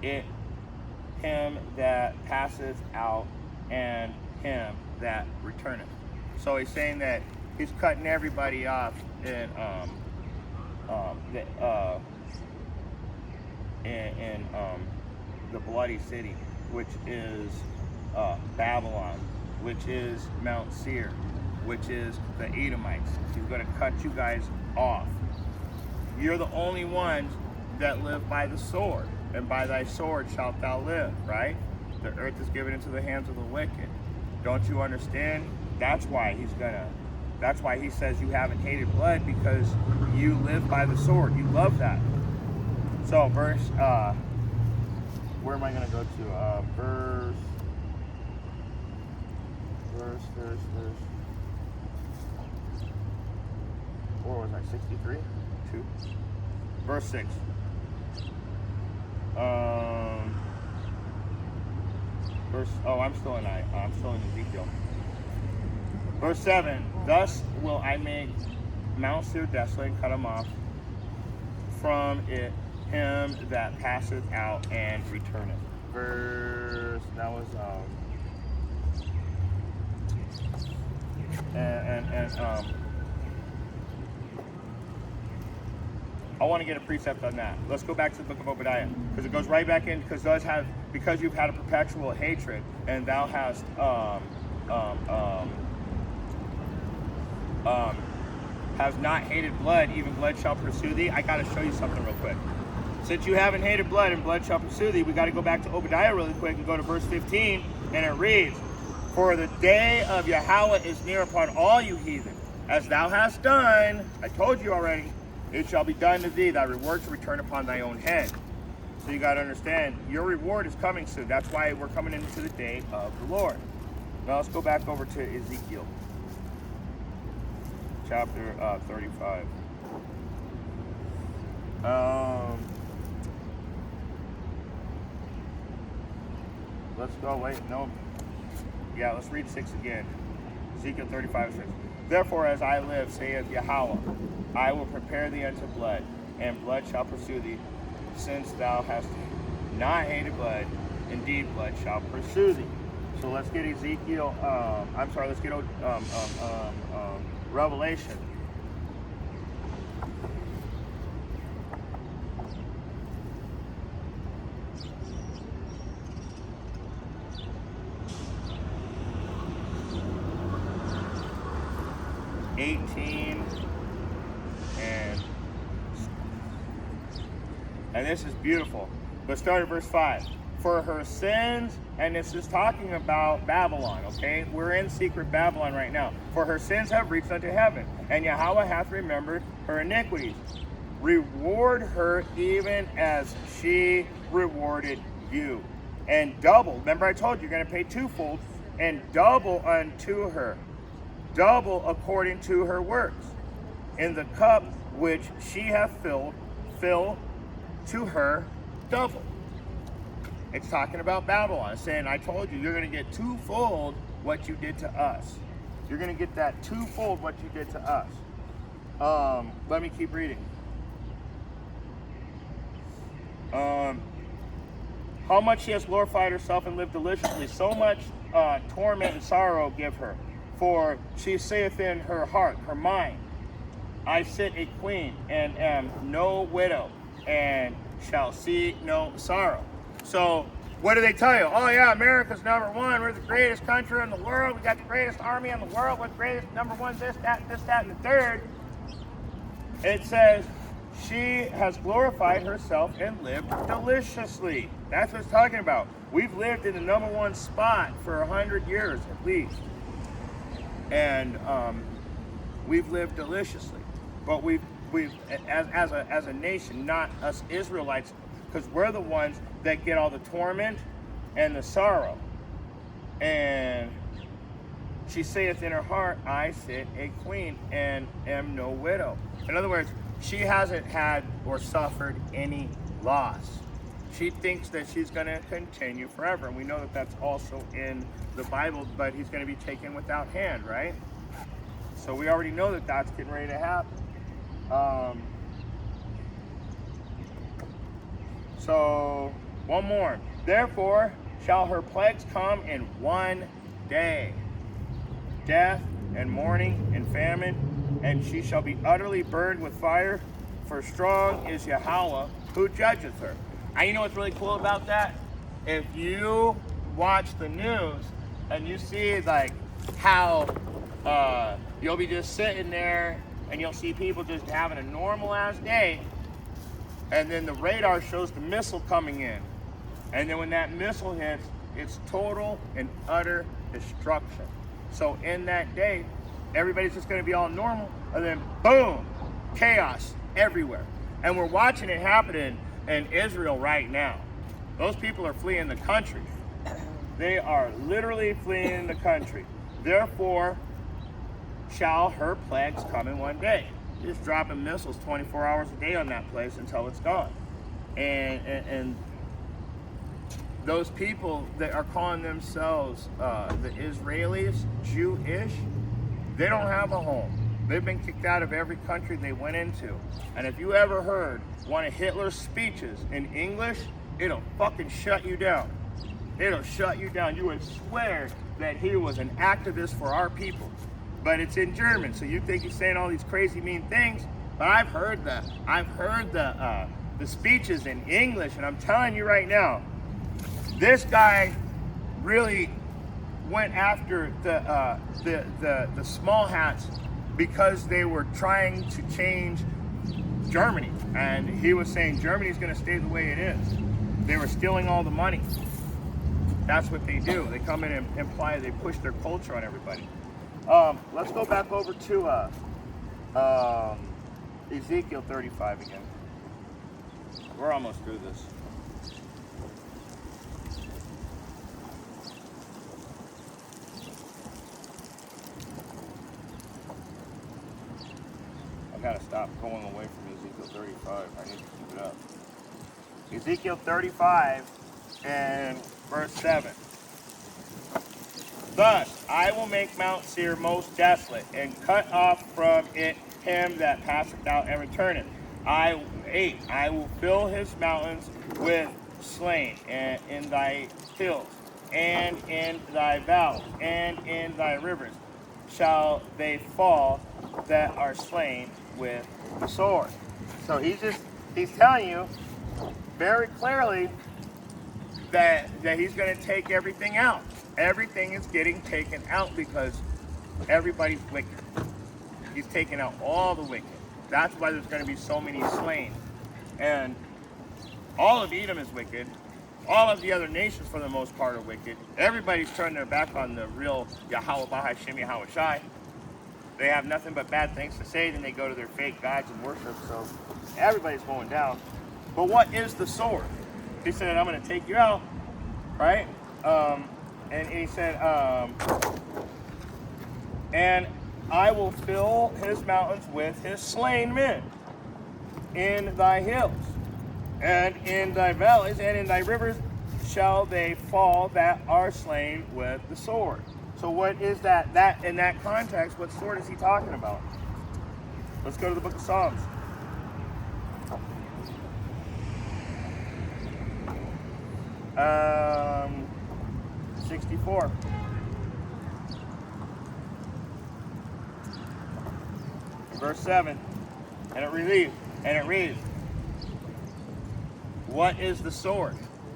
it him that passeth out, and him that returneth. So he's saying that he's cutting everybody off in the bloody city, which is Babylon, which is Mount Seir, which is the Edomites. He's going to cut you guys off. You're the only ones that live by the sword, and by thy sword shalt thou live, right? The earth is given into the hands of the wicked. Don't you understand? That's why he says you haven't hated blood, because you live by the sword. You love that. So where am I going to go to? Verse. What was I, 63? 2? Verse 6. I'm still in Ezekiel. Verse 7. Thus will I make Mount Seir desolate, and cut him off from it him that passeth out and returneth. I want to get a precept on that. Let's go back to the book of Obadiah, because it goes right back in, because you've had a perpetual hatred, and thou hast has not hated blood, even blood shall pursue thee. I got to show you something real quick. Since you haven't hated blood, and blood shall pursue thee, we got to go back to Obadiah really quick and go to verse 15, and it reads, for the day of Yahweh is near upon all you heathen. As thou hast done, I told you already, it shall be done to thee. Thy reward shall return upon thy own head. So you got to understand, your reward is coming soon. That's why we're coming into the day of the Lord. Now let's go back over to Ezekiel chapter 35. let's go, wait, no. Yeah, let's read 6 again. Ezekiel 35:6. Therefore, as I live, saith Yahweh, I will prepare thee unto blood, and blood shall pursue thee, since thou hast not hated blood, indeed blood shall pursue thee. So let's get Ezekiel, let's get Revelation. And this is beautiful. But start at verse 5. For her sins, and this is talking about Babylon, okay? We're in secret Babylon right now. For her sins have reached unto heaven, and Yahweh hath remembered her iniquities. Reward her even as she rewarded you. And double, remember I told you, you're going to pay twofold, and double unto her. Double according to her works. In the cup which she hath filled, fill to her double. It's talking about Babylon. It's saying, I told you, you're going to get twofold what you did to us. You're going to get that twofold what you did to us. Let me keep reading. How much she has glorified herself and lived deliciously, so much torment and sorrow give her. For she saith in her heart, her mind, I sit a queen and am no widow, and shall see no sorrow. So what do they tell you? Oh yeah, America's number one. We're the greatest country in the world. We got the greatest army in the world. We're the greatest number one, this, that, and the third. It says she has glorified herself and lived deliciously. That's what it's talking about. We've lived in the number one spot for 100 years at least. And we've lived deliciously. But we've as a nation, not us Israelites, because we're the ones that get all the torment and the sorrow. And she saith in her heart, I sit a queen and am no widow. In other words, she hasn't had or suffered any loss. She thinks that she's going to continue forever. And we know that that's also in the Bible, but he's going to be taken without hand, right? So we already know that that's getting ready to happen. So, one more. Therefore shall her plagues come in one day. Death and mourning and famine, and she shall be utterly burned with fire, for strong is Yahweh who judgeth her. And you know what's really cool about that? If you watch the news and you see like how you'll be just sitting there and you'll see people just having a normal ass day, and then the radar shows the missile coming in, and then when that missile hits, it's total and utter destruction. So in that day, everybody's just going to be all normal, and then boom, chaos everywhere. And we're watching it happening in Israel right now. Those people are fleeing the country. They are literally fleeing the country. Therefore shall her plagues come in one day. Just dropping missiles 24 hours a day on that place until it's gone. And those people that are calling themselves the Israelis, Jewish, they don't have a home. They've been kicked out of every country they went into. And if you ever heard one of Hitler's speeches in English, it'll fucking shut you down. It'll shut you down. You would swear that he was an activist for our people. But it's in German, so you think he's saying all these crazy mean things. But I've heard the speeches in English, and I'm telling you right now, this guy really went after the small hats because they were trying to change Germany, and he was saying Germany's going to stay the way it is. They were stealing all the money. That's what they do. They come in and imply they push their culture on everybody. Let's go back over to Ezekiel 35 again. We're almost through this. I gotta stop going away from Ezekiel 35. I need to keep it up. Ezekiel 35 and verse 7. Thus I will make Mount Seir most desolate, and cut off from it him that passeth out and returneth. 8. I will fill his mountains with slain, and in thy hills, and in thy valleys, and in thy rivers shall they fall that are slain with the sword. So he's telling you very clearly that he's going to take everything out. Everything is getting taken out because everybody's wicked. He's taking out all the wicked. That's why there's going to be so many slain. And all of Edom is wicked. All of the other nations, for the most part, are wicked. Everybody's turned their back on the real Yahweh Bahashem Yahweh Shai. They have nothing but bad things to say, then they go to their fake gods and worship. So everybody's going down. But what is the sword? He said, I'm going to take you out, right? And he said, and I will fill his mountains with his slain men in thy hills, and in thy valleys, and in thy rivers shall they fall that are slain with the sword. So what is that? That in that context, what sword is he talking about? Let's go to the book of Psalms. Um, 64. Verse 7. And it reads, what is the sword?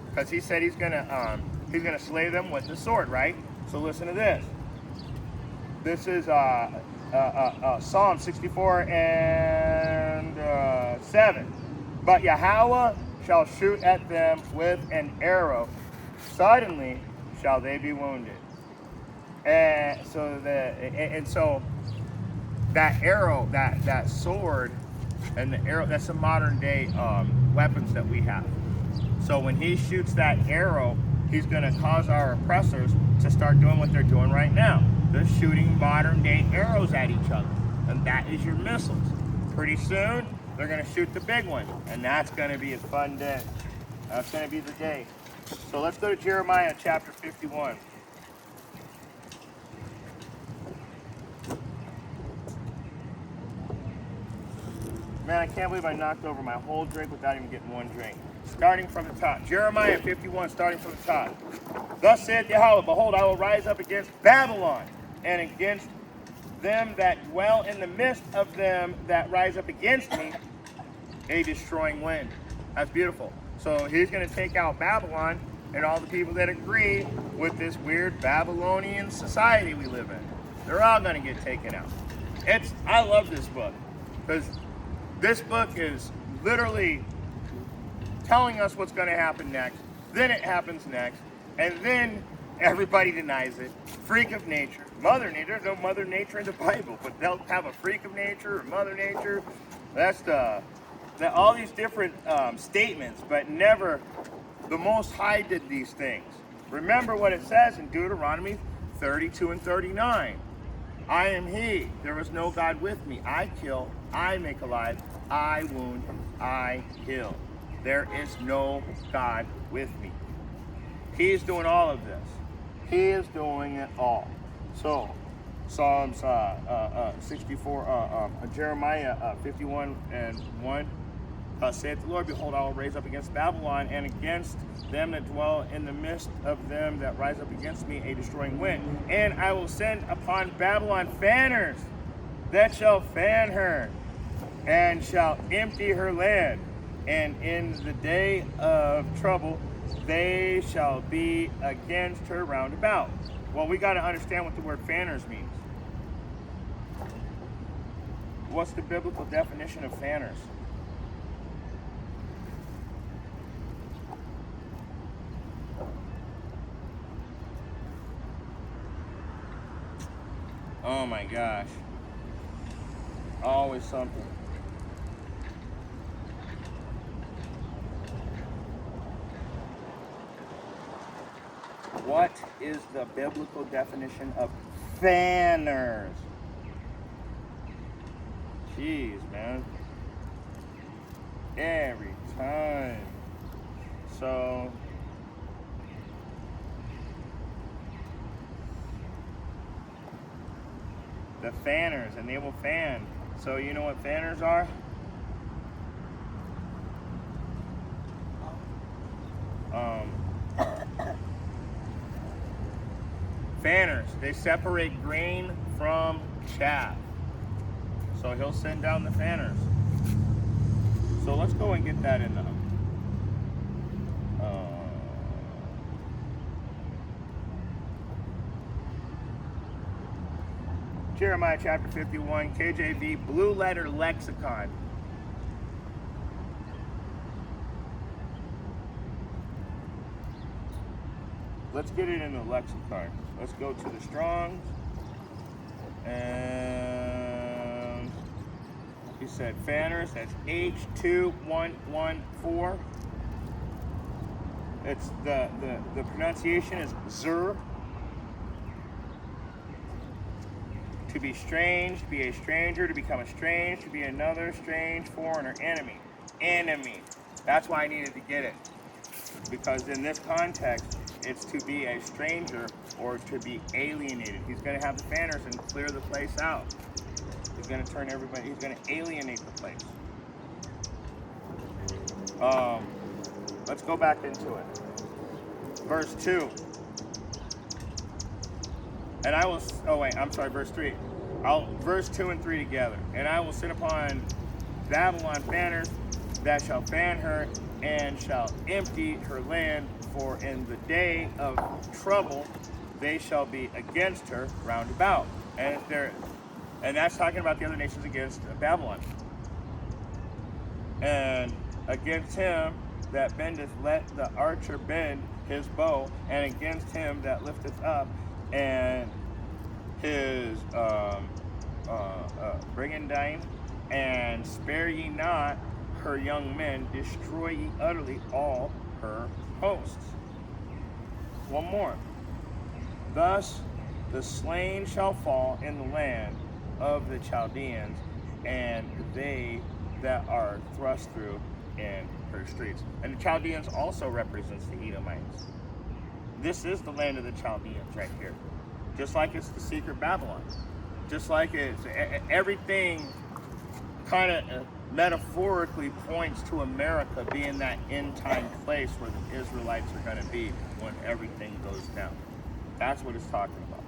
Because he said he's gonna slay them with the sword, right? So listen to this. This is Psalm 64 and 7. But Yahweh shall shoot at them with an arrow. Suddenly shall they be wounded. And so that arrow, that sword, and the arrow, that's the modern day weapons that we have. So when he shoots that arrow, he's going to cause our oppressors to start doing what they're doing right now. They're shooting modern day arrows at each other. And that is your missiles. Pretty soon, they're going to shoot the big one. And that's going to be a fun day. That's going to be the day. So let's go to Jeremiah chapter 51. Man, I can't believe I knocked over my whole drink without even getting one drink. Starting from the top. Jeremiah 51, starting from the top. Thus saith Yahweh, behold, I will rise up against Babylon, and against them that dwell in the midst of them that rise up against me, a destroying wind. That's beautiful. So he's going to take out Babylon and all the people that agree with this weird Babylonian society we live in. They're all going to get taken out. I love this book, because this book is literally telling us what's going to happen next. Then it happens next. And then everybody denies it. Freak of nature. Mother nature. There's no mother nature in the Bible. But they'll have a freak of nature or mother nature. That's all these different statements. But never the Most High did these things. Remember what it says in Deuteronomy 32 and 39. I am he. There is no God with me. I kill. I make alive. I wound. I heal. There is no God with me. He is doing all of this. He is doing it all. So, Psalms 64, Jeremiah 51 and 1. Saith the Lord, behold, I will raise up against Babylon and against them that dwell in the midst of them that rise up against me a destroying wind. And I will send upon Babylon fanners that shall fan her and shall empty her land. And in the day of trouble, they shall be against her round about. Well, we got to understand what the word fanners means. What's the biblical definition of fanners? Oh my gosh. Always something. What is the biblical definition of fanners? Jeez, man. Every time. So, the fanners, and they will fan. So you know what fanners are? Fanners, they separate grain from chaff. So he'll send down the fanners. So let's go and get that in the Jeremiah chapter 51, KJV, Blue Letter Lexicon. Let's get it in the lexicon. Let's go to the Strong's. And he said fanners, that's H2114. It's the pronunciation is zur. To be strange, to be a stranger, to become estranged, to be another strange, foreigner, enemy. Enemy. That's why I needed to get it. Because in this context, it's to be a stranger or to be alienated. He's going to have the fanners and clear the place out. He's going to turn everybody, he's going to alienate the place. Let's go back into it. Verse 2. And I will, verse 3. Verse 2 and 3 together. And I will sit upon Babylon fanners that shall fan her and shall empty her land, for in the day of trouble they shall be against her round about. And that's talking about the other nations against Babylon. And against him that bendeth, let the archer bend his bow, and against him that lifteth up and his brigandine, and spare ye not her young men, destroy ye utterly all her hosts. One more. Thus the slain shall fall in the land of the Chaldeans, and they that are thrust through in her streets. And the Chaldeans also represents the Edomites. This is the land of the Chaldeans right here. Just like it's the secret Babylon. Just like it's everything kind of metaphorically points to America being that end time place where the Israelites are going to be when everything goes down. That's what it's talking about.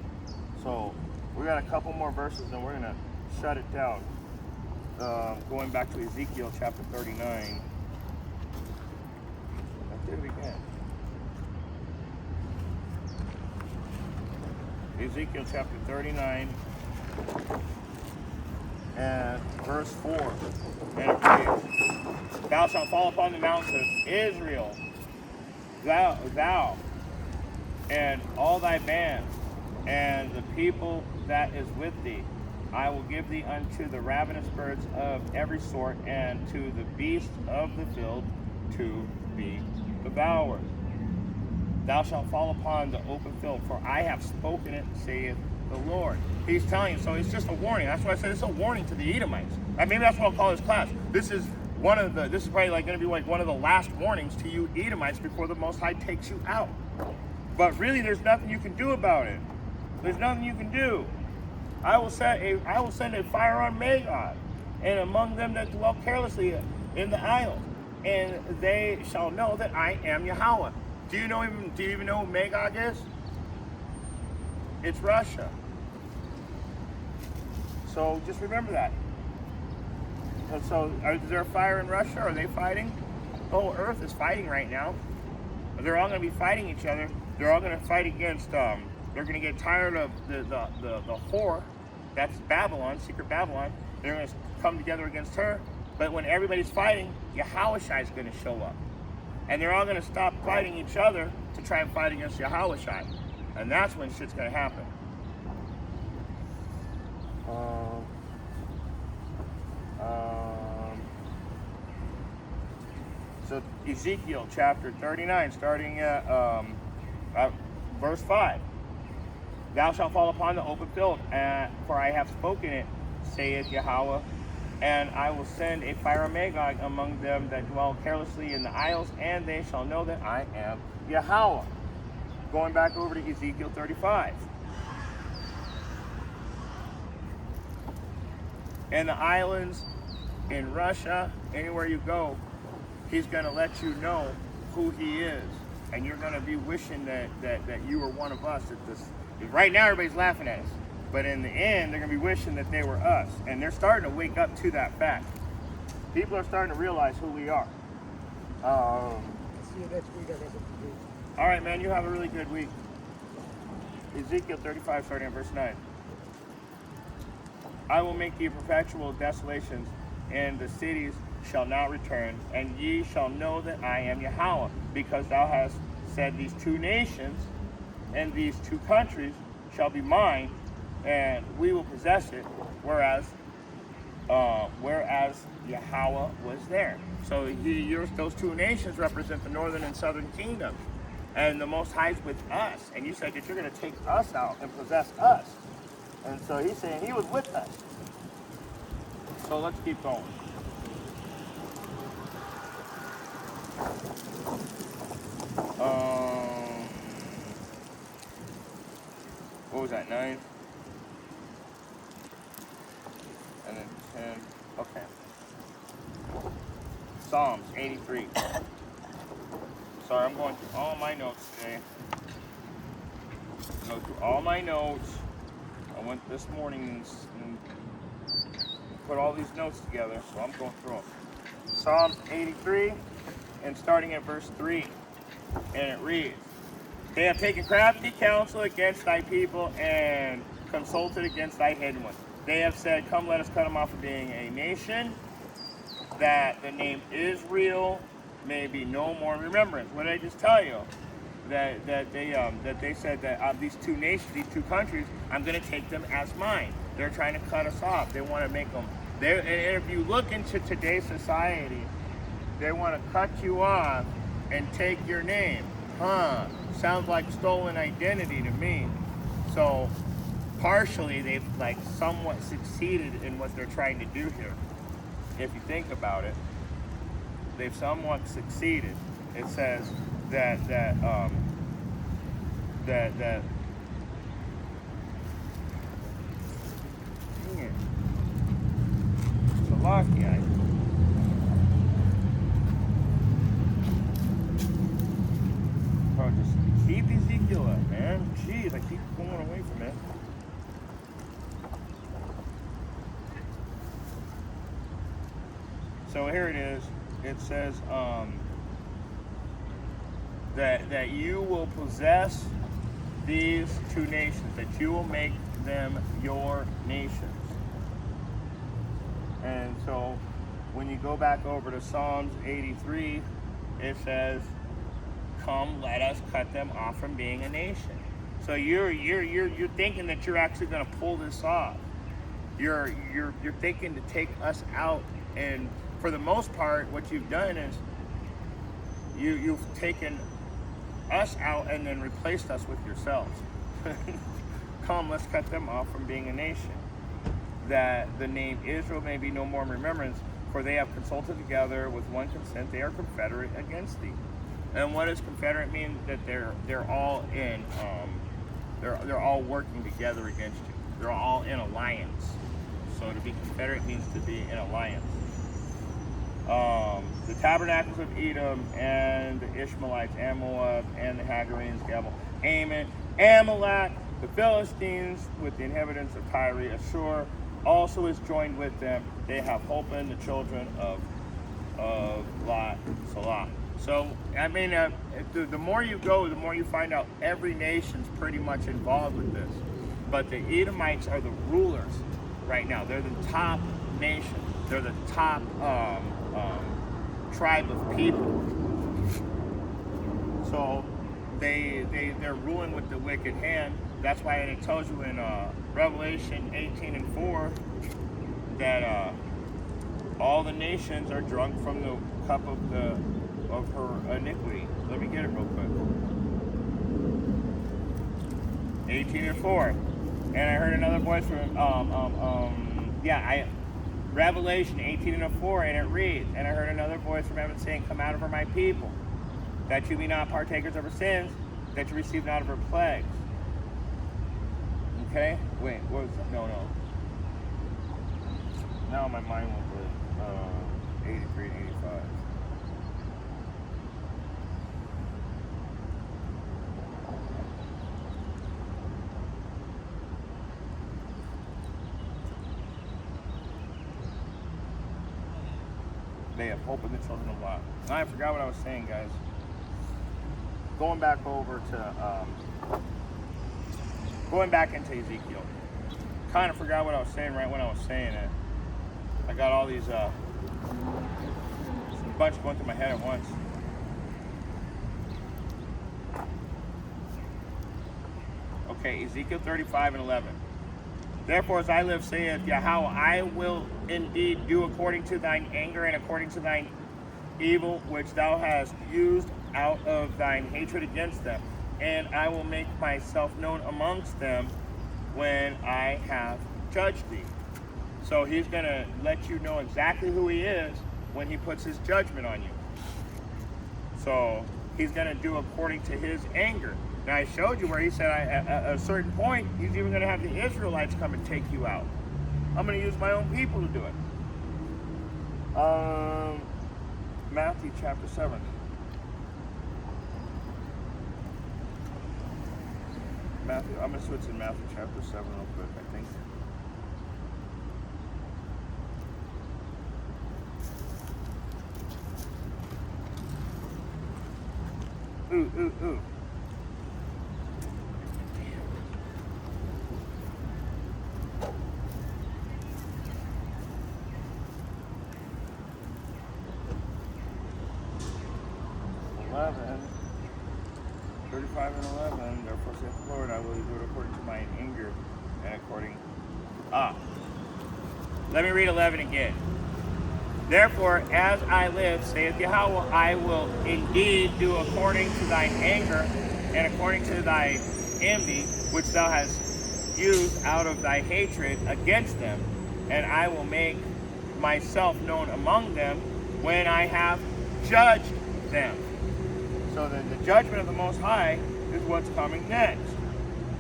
So we got a couple more verses and we're going to shut it down. Going back to Ezekiel chapter 39. I did it again. Ezekiel chapter 39 and verse 4. And it reads, Thou shalt fall upon the mountains of Israel, thou and all thy band, and the people that is with thee. I will give thee unto the ravenous birds of every sort, and to the beasts of the field to be devoured. Thou shalt fall upon the open field, for I have spoken it, saith the Lord. He's telling you, so it's just a warning. That's why I said it's a warning to the Edomites. Maybe that's what I'll call this class. This is probably like going to be like one of the last warnings to you Edomites before the Most High takes you out. But really, there's nothing you can do about it. There's nothing you can do. I will send a fire on Magog, and among them that dwell carelessly in the isles, and they shall know that I am Yahweh. Do you even know who Magog is? It's Russia. So just remember that. And so, is there a fire in Russia? Are they fighting? The whole earth is fighting right now. They're all going to be fighting each other. They're all going to fight against. They're going to get tired of the whore. That's Babylon, secret Babylon. They're going to come together against her. But when everybody's fighting, Yahushua is going to show up. And they're all going to stop fighting each other to try and fight against Yahushua. And that's when shit's going to happen. So Ezekiel chapter 39, starting at verse 5. Thou shalt fall upon the open field, for I have spoken it, saith Yahweh, and I will send a fire of Magog among them that dwell carelessly in the isles, and they shall know that I am Yahweh. Going back over to Ezekiel 35. in the islands, in Russia, anywhere you go, he's going to let you know who he is. And you're going to be wishing that you were one of us. Right now, everybody's laughing at us. But in the end, they're going to be wishing that they were us. And they're starting to wake up to that fact. People are starting to realize who we are. See you next week. I got something to do. All right, man, you have a really good week. Ezekiel 35, starting at verse 9. I will make you perpetual desolations, and the cities shall not return, and ye shall know that I am Yahweh, because thou hast said these two nations and these two countries shall be mine, and we will possess it, whereas Yahweh was there. So those two nations represent the northern and southern kingdoms, and the Most High is with us. And you said that you're going to take us out and possess us. And so he's saying he was with us. So let's keep going. What was that, 9? And then 10. Okay. Psalms 83. Sorry, I'm going through all my notes today. Go through all my notes. I went this morning and put all these notes together, so I'm going through them. Psalms 83, and starting at verse 3. And it reads, they have taken crafty counsel against thy people and consulted against thy hidden one. They have said, come, let us cut them off from being a nation, that the name Israel may be no more in remembrance. What did I just tell you? That they said that these two nations, these two countries, I'm going to take them as mine. They're trying to cut us off. They want to make them. And if you look into today's society, they want to cut you off and take your name. Sounds like stolen identity to me. So partially they've like somewhat succeeded in what they're trying to do here. If you think about it, they've somewhat succeeded. It says that Slovakia. Oh, just keep Ezekiel up, man. Jeez, I keep going away from it. So here it is. It says that you will possess these two nations, that you will make them your nations. And so when you go back over to Psalms 83, it says, come, let us cut them off from being a nation. So you're thinking that you're actually going to pull this off. You're thinking to take us out, and for the most part, what you've done is you've taken us out and then replaced us with yourselves. Come, let's cut them off from being a nation, that the name Israel may be no more in remembrance, for they have consulted together with one consent. They are confederate against thee. And what does confederate mean? That they're all in they're all working together against you. They're all in alliance. So to be confederate means to be in alliance. The tabernacles of Edom and the Ishmaelites, and Moab, and the Hagarenes, Gabal, Ammon, Amalek, the Philistines, with the inhabitants of Tyre, Ashur, also is joined with them. They have hope in the children of Lot, Salah. So, I mean, the more you go, the more you find out every nation's pretty much involved with this. But the Edomites are the rulers right now. They're the top nation. They're the top tribe of people. So they're ruling with the wicked hand. That's why it tells you in Revelation 18:4 that all the nations are drunk from the cup of her iniquity. Let me get it real quick. 18:4. And I heard another voice from Revelation 18:4, and it reads, and I heard another voice from heaven saying, come out of her, my people, that you be not partakers of her sins, that you receive not of her plagues. Okay? Wait, what was that? No. Now my mind went with 83 and 85. They have hope in the children of God. Now I forgot what I was saying, guys. Going back into Ezekiel. Kind of forgot what I was saying right when I was saying it. I got all these a bunch going through my head at once. Okay, Ezekiel 35 and 11. Therefore, as I live, saith Yahweh, I will indeed do according to thine anger and according to thine evil which thou hast used out of thine hatred against them. And I will make myself known amongst them when I have judged thee. So he's going to let you know exactly who he is when he puts his judgment on you. So he's going to do according to his anger. Now I showed you where he said at a certain point, he's even going to have the Israelites come and take you out. I'm going to use my own people to do it. Matthew chapter 7. I'm going to switch in Matthew chapter 7 real quick, I think. Ooh. 35 and 11, therefore saith the Lord, I will do it according to mine anger and according... Let me read 11 again. Therefore, as I live, saith Yahweh, I will indeed do according to thine anger and according to thy envy, which thou hast used out of thy hatred against them, and I will make myself known among them when I have judged them. So then the judgment of the Most High is what's coming next.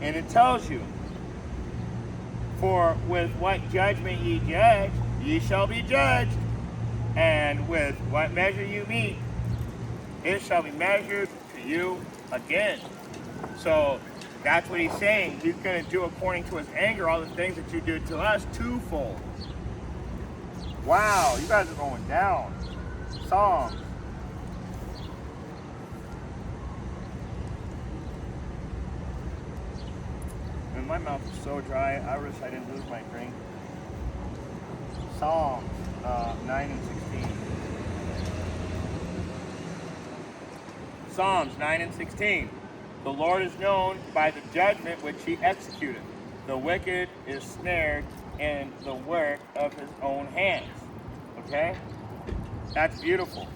And it tells you, for with what judgment ye judge, ye shall be judged. And with what measure you meet, it shall be measured to you again. So that's what he's saying. He's going to do according to his anger all the things that you did to us twofold. Wow, you guys are going down. Psalms. And my mouth is so dry, I wish I didn't lose my drink. Psalms 9 and 16. Psalms 9 and 16. The Lord is known by the judgment which he executeth. The wicked is snared in the work of his own hands. Okay? That's beautiful.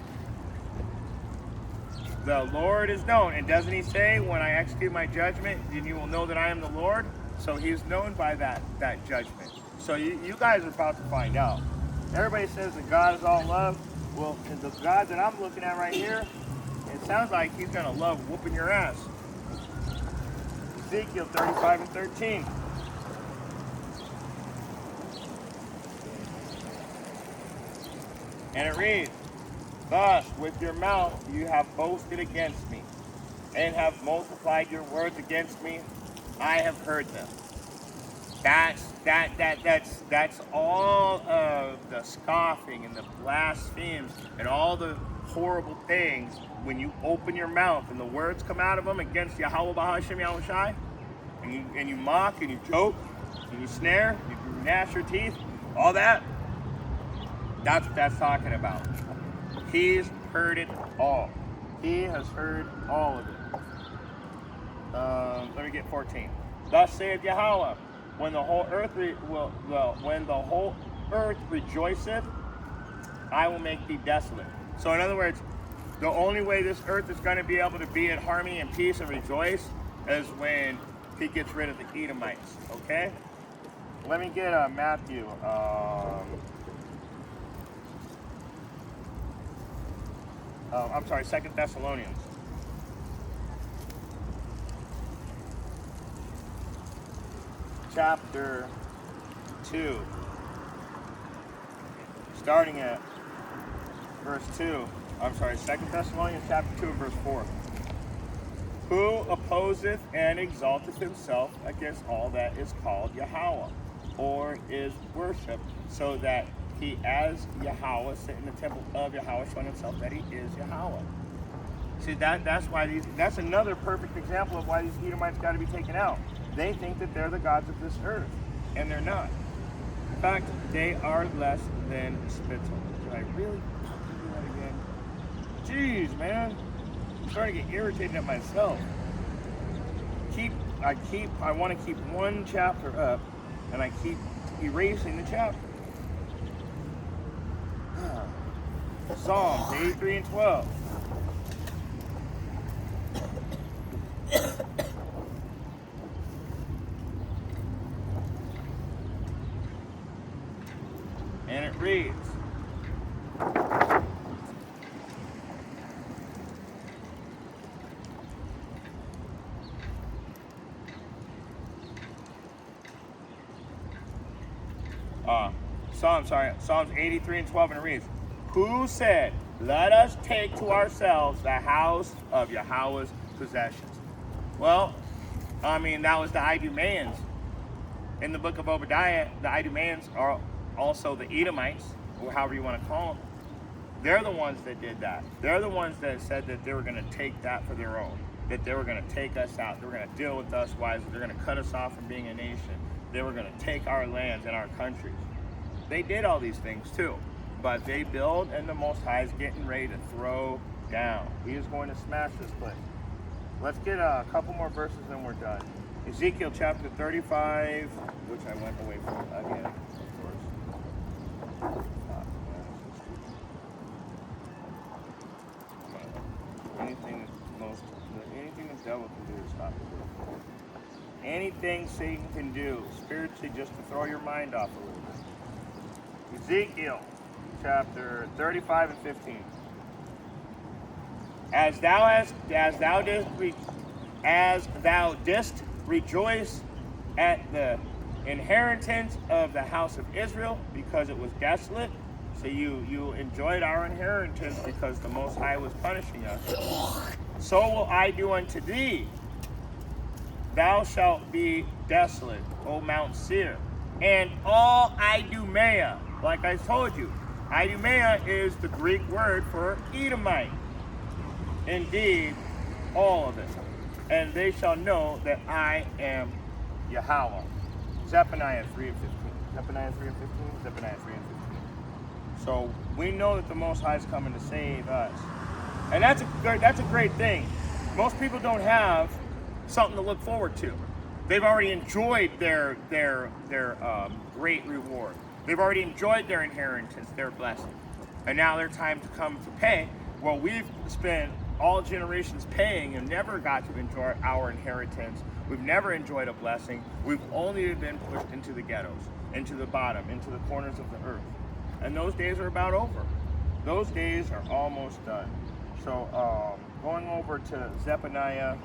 The Lord is known. And doesn't he say, when I execute my judgment, then you will know that I am the Lord? So he's known by that judgment. So you guys are about to find out. Everybody says that God is all love. Well, the God that I'm looking at right here, it sounds like he's going to love whooping your ass. Ezekiel 35 and 13. And it reads, thus with your mouth you have boasted against me, and have multiplied your words against me. I have heard them. That's all of the scoffing and the blasphemies and all the horrible things when you open your mouth and the words come out of them against Yahweh Bahashem Yahushai, and you mock and you joke and you snare, you gnash your teeth, all that. That's what that's talking about. He's heard it all. He has heard all of it. Let me get 14. Thus saith Yahweh, when the whole earth rejoiceth, I will make thee desolate. So in other words, the only way this earth is going to be able to be in harmony and peace and rejoice is when he gets rid of the Edomites. Okay? Let me get Matthew. I'm sorry, 2 Thessalonians. Chapter 2. starting at verse 2. I'm sorry, 2 Thessalonians chapter 2 and verse 4. Who opposeth and exalteth himself against all that is called Yahweh, or is worshipped, so that he as Yahweh sit in the temple of Yahweh, showing himself that he is Yahweh. See, that's another perfect example of why these Edomites got to be taken out. They think that they're the gods of this earth, and they're not. In fact, they are less than spittle. Did I really fucking do that again? Jeez, man. I'm starting to get irritated at myself. I want to keep one chapter up, and I keep erasing the chapter. Psalms 83 and 12. And it reads, Psalms 83 and 12, and it reads, who said, let us take to ourselves the house of Yahweh's possessions? Well, I mean, that was the Idumeans. In the book of Obadiah, the Idumeans are also the Edomites, or however you want to call them. They're the ones that did that. They're the ones that said that they were going to take that for their own, that they were going to take us out, they were going to deal with us wisely, they're going to cut us off from being a nation, they were going to take our lands and our countries. They did all these things too, but they build, and the Most High is getting ready to throw down. He is going to smash this place. Let's get a couple more verses and we're done. Ezekiel chapter 35, which I went away from again, of course. Anything the devil can do is stop it. Anything Satan can do spiritually just to throw your mind off a little bit. Ezekiel chapter 35 and 15. As thou didst rejoice at the inheritance of the house of Israel, because it was desolate. So you enjoyed our inheritance because the Most High was punishing us. So will I do unto thee. Thou shalt be desolate, O Mount Seir, and all Idumea. Like I told you, Idumea is the Greek word for Edomite. Indeed, all of it. And they shall know that I am Yahweh. Zephaniah 3 and 15. Zephaniah 3 and 15. Zephaniah 3 and 15. So we know that the Most High is coming to save us. And that's a great thing. Most people don't have something to look forward to. They've already enjoyed their great reward. They've already enjoyed their inheritance, their blessing. And now their time to come to pay. Well, we've spent all generations paying and never got to enjoy our inheritance. We've never enjoyed a blessing. We've only been pushed into the ghettos, into the bottom, into the corners of the earth. And those days are about over. Those days are almost done. So going over to Zephaniah,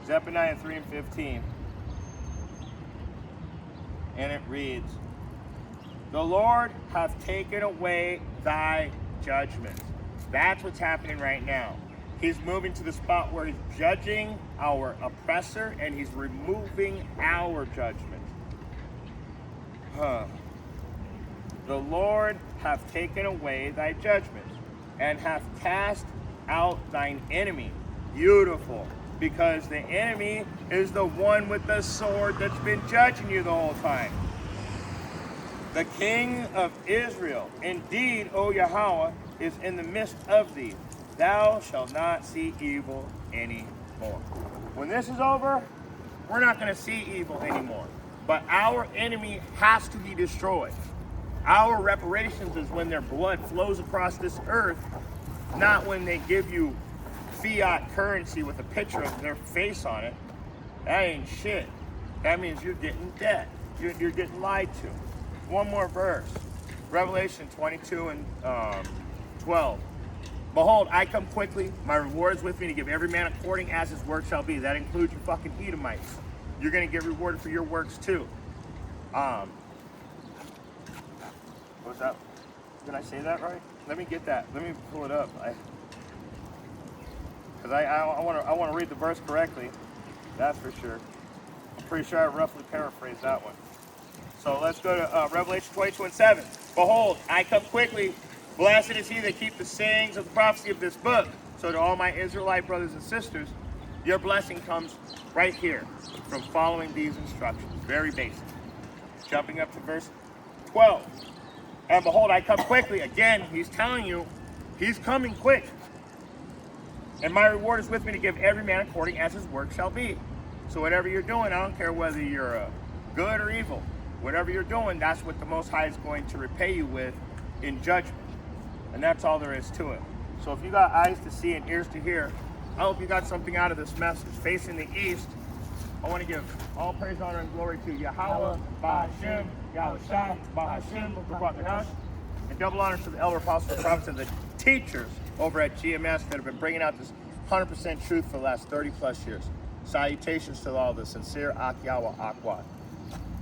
Zephaniah 3 and 15. And it reads, the Lord hath taken away thy judgments. That's what's happening right now. He's moving to the spot where he's judging our oppressor and he's removing our judgment. The Lord hath taken away thy judgments and hath cast out thine enemy. Beautiful. Because the enemy is the one with the sword that's been judging you the whole time. The King of Israel, indeed, O Yahweh, is in the midst of thee. Thou shalt not see evil anymore. When this is over, we're not going to see evil anymore. But our enemy has to be destroyed. Our reparations is when their blood flows across this earth, not when they give you fiat currency with a picture of their face on it. That ain't shit. That means you're getting dead. You're getting lied to. One more verse. Revelation 22 and 12. Behold, I come quickly. My reward is with me to give every man according as his work shall be. That includes you fucking Edomites. You're going to get rewarded for your works too. What's that? Did I say that right? Let me get that. Let me pull it up. Because I want to read the verse correctly. That's for sure. I'm pretty sure I roughly paraphrased that one. So let's go to Revelation 22:7. Behold, I come quickly. Blessed is he that keep the sayings of the prophecy of this book. So to all my Israelite brothers and sisters, your blessing comes right here from following these instructions. Very basic. Jumping up to verse 12. And behold, I come quickly. Again, he's telling you, he's coming quick. And my reward is with me to give every man according as his work shall be. So whatever you're doing, I don't care whether you're good or evil. Whatever you're doing, that's what the Most High is going to repay you with in judgment. And that's all there is to it. So if you got eyes to see and ears to hear, I hope you got something out of this message. Facing the east, I want to give all praise, honor, and glory to Yahweh, Bahashem, Yahushai, Bahashem, B'Bakadash, and double honors to the elder apostles, prophets, and the teachers over at GMS that have been bringing out this 100% truth for the last 30 plus years. Salutations to all the sincere Ak Yahweh Akwad.